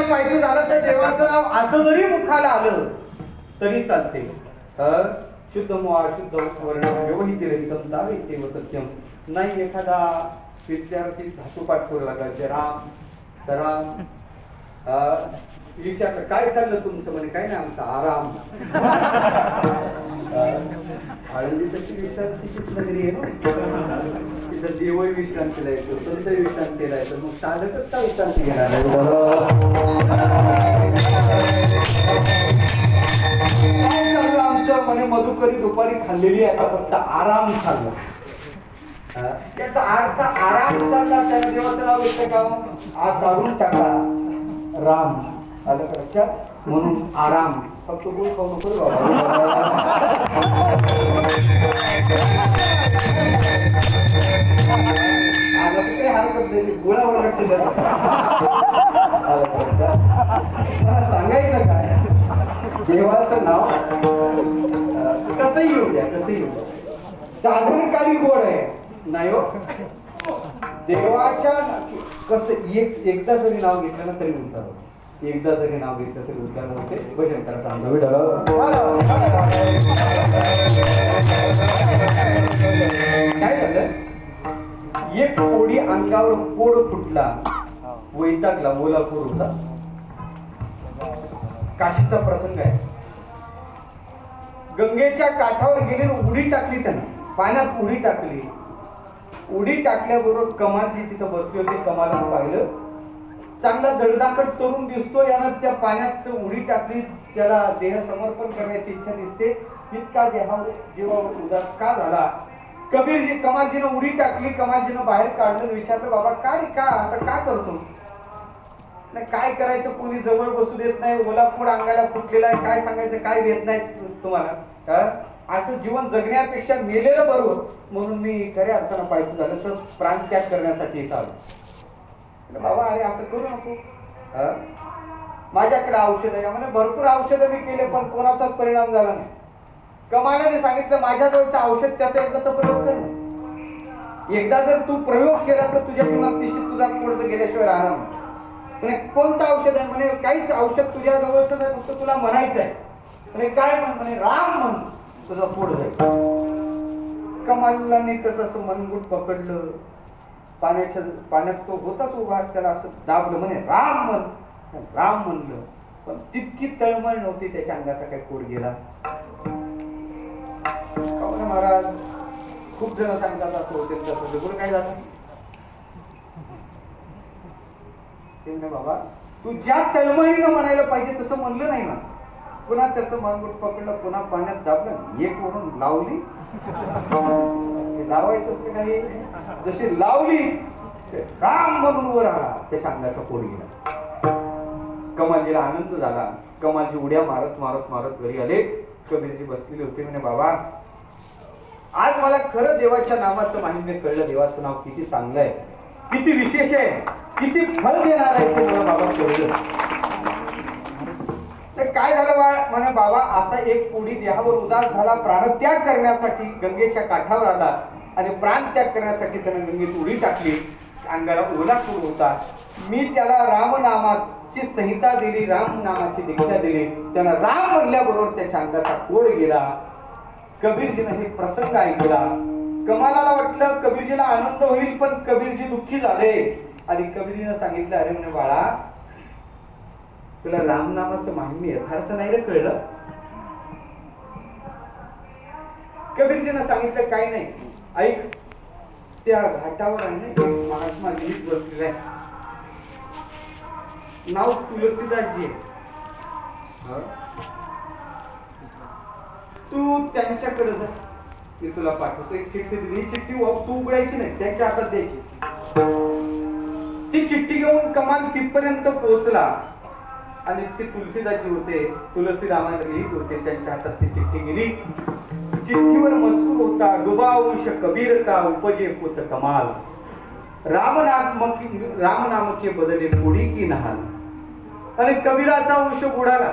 पाहिजे झालं तर देवाचं नाव असं जरी मुखाला आलं तरी चालते. शुद्धम वा अशुद्ध वर्ण व्यवहिती रहितम तारे देव सत्यम. नाही एखादा विद्यार्थी धातू पाठ करू लागायचे राम राम विचारलं काय चाललं तुमचं? म्हणे काय नाही आमचा आराम. आळंदी तशी विश्रांतीचीच नगरी आहे ना. तिथं देवही विश्रांतीला येतो, संतही विश्रांतीला येतो, मग साधकच का विश्रांती घेणार आहे? काय चाललं आमचं? म्हणे मधुकरी दुपारी खाल्लेली आहे, आता फक्त आराम चालला. त्याचा अर्थ आराम चालला. त्याला देवाचं नाव घेतलं का? आज काढून टाका राम आलं का लक्षात? म्हणून आराम. फक्त गोळ खाऊ नको रे बाबा. आलं तर काही हरकत नाही, गोळावर लक्ष द्या. आलं का लक्षात? मला सांगायचं काय? देवाचं नाव कसंही येऊ द्या, कसंही येऊ द्या. साधनकारी गोड आहे नाही हो. देवाच्या कसं एकदा जरी नाव घेतलं ना तरी उद्धार होते. एकदा जरी नाव घेतलं तरी उद्धार होते. भजन करायचं आमचं विठ्ठल. काय झालं? एक कोडी अंगावर कोड फुटला, वैतागला, मोलापूर होता. काशीचा प्रसंग आहे. गंगेच्या काठावर गेले, उडी टाकली त्यानं, पाण्यात उडी टाकली. उडी टाकल्याबरोबर कमालजी तिथं बसली होती. कमालानं पाहिलं, चांगला दडदाकट तरुण दिसतो, यानं त्या पाण्यात उडी टाकली. त्याला देह समर्पण करण्याची इच्छा दिसते. इतका जीवावर उदास का झाला? कबीरजी कमालजीनं उडी टाकली, कमालजीनं बाहेर काढलं. विचारलं बाबा काय का असं का करतो? नाही काय करायचं, कोणी जवळ बसू देत नाही, ओलापूड अंगाला फुटलेला आहे, काय सांगायचं, काय भेट नाही तुम्हाला. असं जीवन जगण्यापेक्षा मेलेलं बरोबर, म्हणून मी खऱ्या अर्थानं पाहिजे झालं तर प्राणत्याग करण्यासाठी इथं आलो. बाबा अरे असं करू नको, माझ्याकडे औषध आहे. म्हणजे भरपूर औषधं मी केले पण कोणाचाच परिणाम झाला नाही. कमालाने सांगितलं माझ्याजवळचं औषध त्याचा एकदा तर प्रयोग कर ना. एकदा जर तू प्रयोग केला तर तुझ्या जीवनात निश्चित तुझा पुढचं गेल्याशिवाय राहणार नाही. म्हणे कोणतं औषध आहे? म्हणे काहीच औषध तुझ्या जवळच नाही, फक्त तुला म्हणायचं आहे. म्हणे काय म्हण? म्हणे राम म्हण, तुझा पोट जाईल. कमालाने तसं असं मनगुट पकडलं, पाण्यात तो होताच उभा, त्याला असं दाबलं. म्हणे राम म्हण. राम म्हणलं, पण तितकी तळमळ नव्हती त्याच्या अंगाचा काही कोड गेला. महाराज खूप जण सांगतात असं होते तसं, पुढे काय झालं? ते म्हणे बाबा तू ज्या तळमळीनं म्हणायला पाहिजे तसं म्हणलं नाही ना. पुन्हा त्याचं मनगुट पकडलं, पुन्हा पाण्यात दाबलं, एक वरून लावली. लावायचं असतं काही, जशी लावली राम म्हणून वर आला, त्याच्या अंगाचा कोड गेला. कमालजीला आनंद झाला. कमालजी उड्या मारत मारत मारत घरी आले. कबीरजी बसलेले होते. म्हणे बाबा आज मला खरं देवाच्या नावाचं माहिती कळलं. देवाचं नाव किती चांगलं आहे, किती विशेष आहे, किती फळ देणार आहे ते मला बाबा कळलं. काय झालं म्हणे बाबा असा एक कोडी देहावर उदास झाला, प्राणत्याग करण्यासाठी गंगेच्या काठावर आला आणि प्राणत्याग करण्यासाठी त्यानं गंगेत उडी टाकली. अंगाला ओलापूर होता. मी त्याला रामनामाची संहिता दिली, राम नामाची दीक्षा दिली. त्यानं राम म्हणल्याबरोबर त्याच्या अंगाचा कोड गेला. कबीरजीनं हे प्रसंग ऐकला. कमालाला वाटलं कबीरजीला आनंद होईल, पण कबीरजी दुःखी झाले. आणि कबीरजीनं सांगितलं अरे म्हणे बाळा तुला रामनामाचं माहिती यथार्थ नाही रे कळलं. कबीरजीनं सांगितलं काही नाही, ऐक त्या घाटावर आहे ना एक महात्मा लिहित बसलेला आहे, नाव तुलसीदासजी आहे. तू त्यांच्याकडे जा, मी तुला पाठवतो. एक चिठ्ठी दिली. ही चिठ्ठी तू उघडायची नाही, त्यांच्या हातात द्यायची. ती चिठ्ठी घेऊन कमाल तिथपर्यंत पोहोचला आणि ते तुलसीदासजी होते, तुलसीरामाला लिहित होते, त्यांच्या हातात ती चिठ्ठी गेली. चिठ्ठीवर मजकूर होता, डुबावंश कबीर का उपजे पुत कमाल, रामनामके बदले कोडी की नहाल. आणि कबीराचा वंश बुडाला.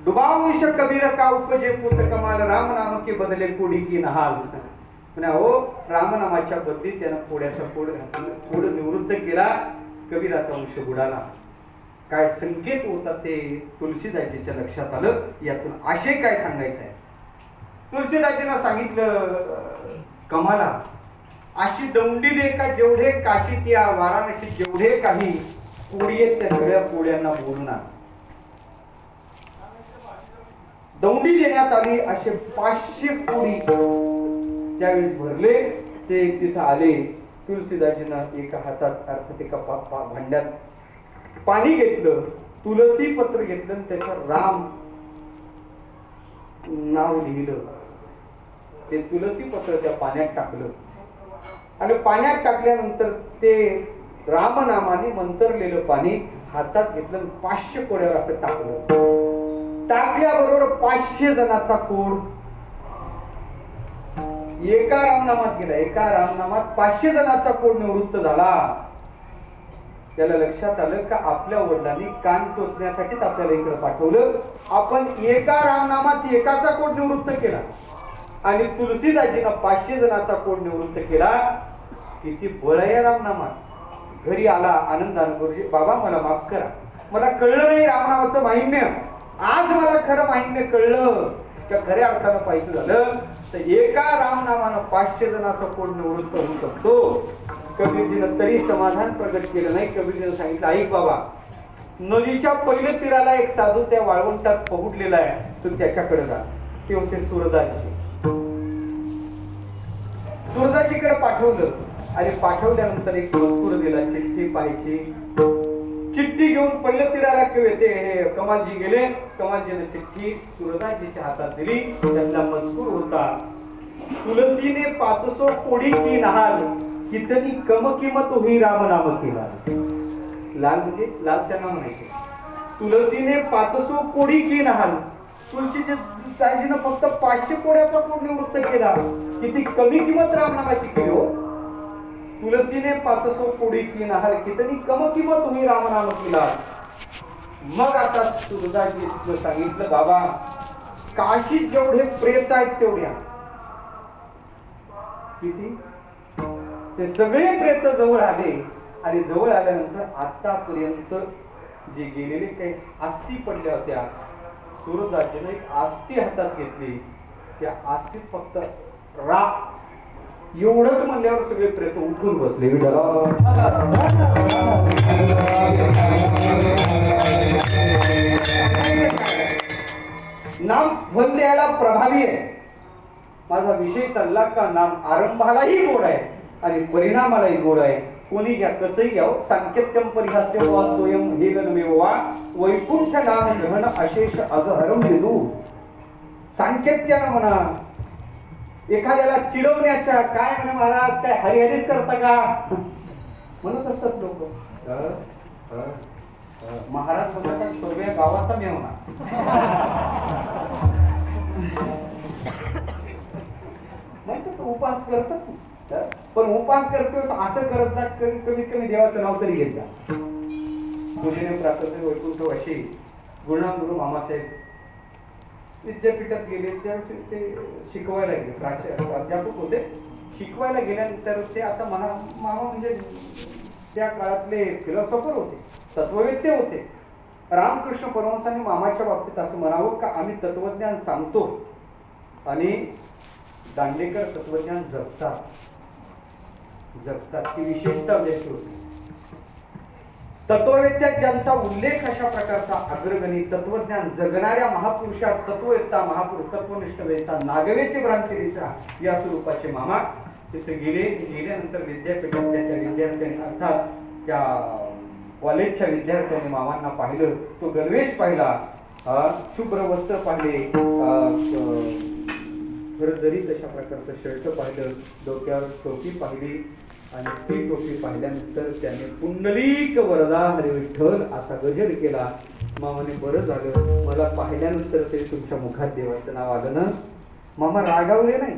डुबावंश कबीर का उपजे पुत कमाल, रामनामके बदले कोडी की नहाल. म्हणजे हो रामनामाच्या बदली त्यानं कोड्याचा कोड घातला, कोड निवृत्त केला. कबीराचा वंश बुडाला. काय संकेत होता ते तुलसीदासजीच्या लक्षात आलं. यातून आशय काय सांगायचं आहे? तुलसीदासजींना सांगितलं कमाला अशी दौंडी दे का जेवढे काशीत या वाराणसीत जेवढे काही कोडी आहेत त्या सगळ्या कोड्यांना बोलून आण. दौंडी देण्यात आली. असे 500 कोडी त्यावेळेस भरले. ते तिथं आले. तुलसीदाजीनं एका हातात अर्थात एका भांड्यात पाणी घेतलं, तुलसी पत्र घेतलं आणि त्याच्यावर राम नाव लिहिलं. ते तुलसी पत्र त्या पाण्यात टाकलं आणि पाण्यात टाकल्यानंतर ते रामनामाने मंतरलेलं पाणी हातात घेतलं आणि 500 कोड्यावर असं टाकलं. टाकल्याबरोबर 500 जणांचा कोड एका रामनामात गेला. एका रामनामात 500 जणांचा कोड निवृत्त झाला. त्याला लक्षात आलं का आपल्या वडिलांनी कान टोचण्यासाठीच आपल्याला इकडे पाठवलं. आपण एका रामनामात एकाचा कोड निवृत्त केला आणि तुलसीदाजीनं 500 जणांचा कोड निवृत्त केला. किती बळ आहे रामनामात. घरी आला आनंदाने, गुरुजी बाबा मला माफ करा, मला कळलं नाही रामनामाचं माहिम्य. आज मला खरं माहिम्य कळलं का खऱ्या अर्थानं पाहिजे झालं तर एका रामनामानं 500 जणांचा कोड निवृत्त होऊ शकतो. कबीरजीनं तरी समाधान प्रगट केलं नाही. कबीरजीनं सांगितलं, ऐक बाबा, नदीच्या पहिल्या तीराला एक साधू त्या वाळवंटात पहुडलेला आहे, तू त्याच्याकडे जा. ते होते सुरदाजी. सुरदाजीकडे पाठवलं आणि पाठवल्यानंतर एक मजकूर दिला, चिठ्ठी पाहायची. चिठ्ठी घेऊन पहिल्या तीराला ते कमालजी गेले. कमालजीने चिठ्ठी सुरदाजीच्या हातात दिली. त्यांना मजकूर होता, तुलसीने 500 कोडी की नहाल, कितनी कम किंमत होई राम नाम केला. लाल म्हणजे लाल त्यांना म्हणायचे. तुलसीने 500 कोडी की नहाल, तुलसीजीनं फक्त 500 कोड्याचा कोड निवृत्त केला. किती कमी किंमत रामनामाची केली हो. तुलसीने 500 कोडी की नहाल, कितनी कम किंमत होई राम नाम केला. मग आता तुळजाजी सांगितलं, बाबा काशीत जेवढे प्रेत आहेत तेवढ्या किती ते सगळे प्रेत जवळ आले आणि जवळ आल्यानंतर आतापर्यंत जे गेलेले काही अस्थी पडल्या होत्या, सुरदाजीने एक अस्थी हातात घेतली. त्या अस्थीत फक्त रा एवढंच म्हणल्यावर सगळे प्रेत उठून बसले. नाम फल द्यायला प्रभावी आहे. माझा विषय चालला का नाम आरंभालाही गोड आहे आणि परिणामालाही गोड आहे. कोणी घ्या कसंही घ्या. सांकेत्यम परिहास्य वा स्वयं हे गणमेवा वैकुंठ नाम गहन अशेष अगहरम विदू. सांकेत्यानं म्हणा, एखाद्याला चिडवण्याच्या, काय म्हणे महाराज काय हरिहरीच करता का म्हणत असतात लोक. महाराज म्हणतात सर्व गावाचा मेवना. माहिती तो उपास करतात, पण उपास करतो असं करत जा, कमीत कमी देवाचं नाव तरी घेत जा. पूजेने प्राप्त वैकुंठ अशी गुरुनाम गुरु मामासाहेब विद्यापीठात गेले. त्यावेळेस ते शिकवायला गेले, प्राध्यापक होते. शिकवायला गेल्यानंतर ते आता मामा म्हणजे त्या काळातले फिलॉसॉफर होते, तत्ववेत्ते होते. रामकृष्ण परमहंसांनी मामाच्या बाबतीत असं म्हणावं का आम्ही तत्वज्ञान सांगतो आणि दांडेकर तत्वज्ञान जगतात. ती विशेषता द्यायची होती. तत्ववेत्यात ज्यांचा उल्लेख अशा प्रकारचा अग्रगणी तत्वज्ञान जगणाऱ्या महापुरुषात तत्ववेत्ता महापुरुष तत्वनिष्ठ वेता नागवेचे भ्रांतीचा या स्वरूपाचे मामा तिथे गेल्यानंतर विद्यापीठातल्या त्या विद्यार्थ्यांनी अर्थात त्या कॉलेजच्या विद्यार्थ्यांनी मामांना पाहिलं. तो गणवेश पाहिला, शुभ्र वस्त्र पाहिले, जरी तशा प्रकारचं शर्ट पाहिलं, डोक्यावर टोपी पाहिली आणि ती टोपी पाहिल्यानंतर त्याने पुंडलिक वरदा हरी विठ्ठल असा गजर केला. मामाने बरं झालं मला पाहिल्यानंतर ते तुमच्या मुखात देवाचं नाव आलं ना. मामा रागावले नाही.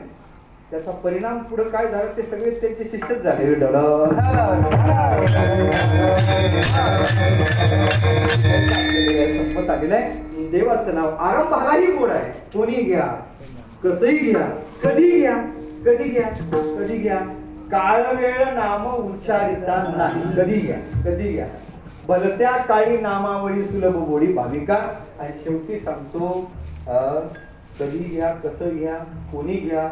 त्याचा परिणाम पुढे काय झालं ते सगळे त्यांचे शिष्यच झाले. संपत आलेलं आहे. देवाचं नाव आरंभालाही गोड आहे. कोणी घ्या, कसंही घ्या, कधी घ्या, कधी घ्या, कधी घ्या. काळ वेळ नाम उच्चारिता नाही. कधी घ्या, कधी घ्या. भलत्या काळी नामावळी सुलभ गोडी भाविका. आणि शेवटी सांगतो, कधी घ्या, कसं घ्या, कोणी घ्या.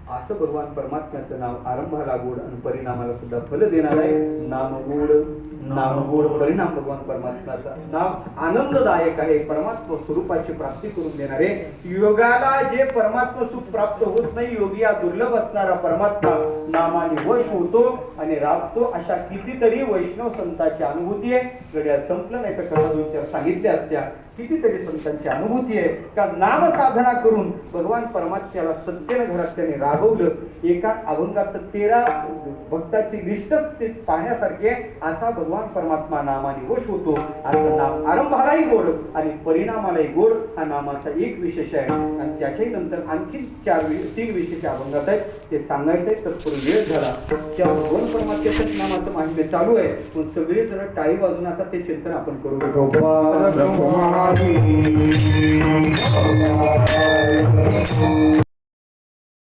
असं भगवान परमात्म्याचं नाव आरंभाला गोड आणि परिणामाला सुद्धा फल देणार आहे. नाम गोड परिणाम भगवान परमात्म्याचा नाम आनंददायक आहे. परमात्मा स्वरूपाची प्राप्ती करून देणारे. योगाला जे परमात्मा सुख प्राप्त होत नाही, योगी हा दुर्लभ असणारा परमात्मा नामाने वश होतो आणि राबतो. अशा कितीतरी वैष्णव संतांची अनुभूती आहे. गड्या संपलं नाही तर कथा दोन चार सांगितल्या असत्या. कितीतरी संतांची अनुभूती आहे का नाम साधना करून भगवान परमात्म्याला सत्यन घरात त्याने राबवलं. एका अभंगात 13 भक्ताची लिस्टच ते पाहण्यासारखे. असा भगवान परमात्मा नामाने वश होतो. असं नाम आरंभालाही गोड आणि परिणामालाही गोड हा नामाचा एक विशेष आहे. आणि त्याच्याही नंतर आणखी 3 विशेष अभंगात आहेत. ते सांगायचंय तत्पूर्वी वेळ झाला. त्या भगवान परमात्म्याच्याच नामाचं माहिती चालू आहे. पण सगळे जरा टाळी वाजून आता ते चिंतन आपण करू. ब्रह्मा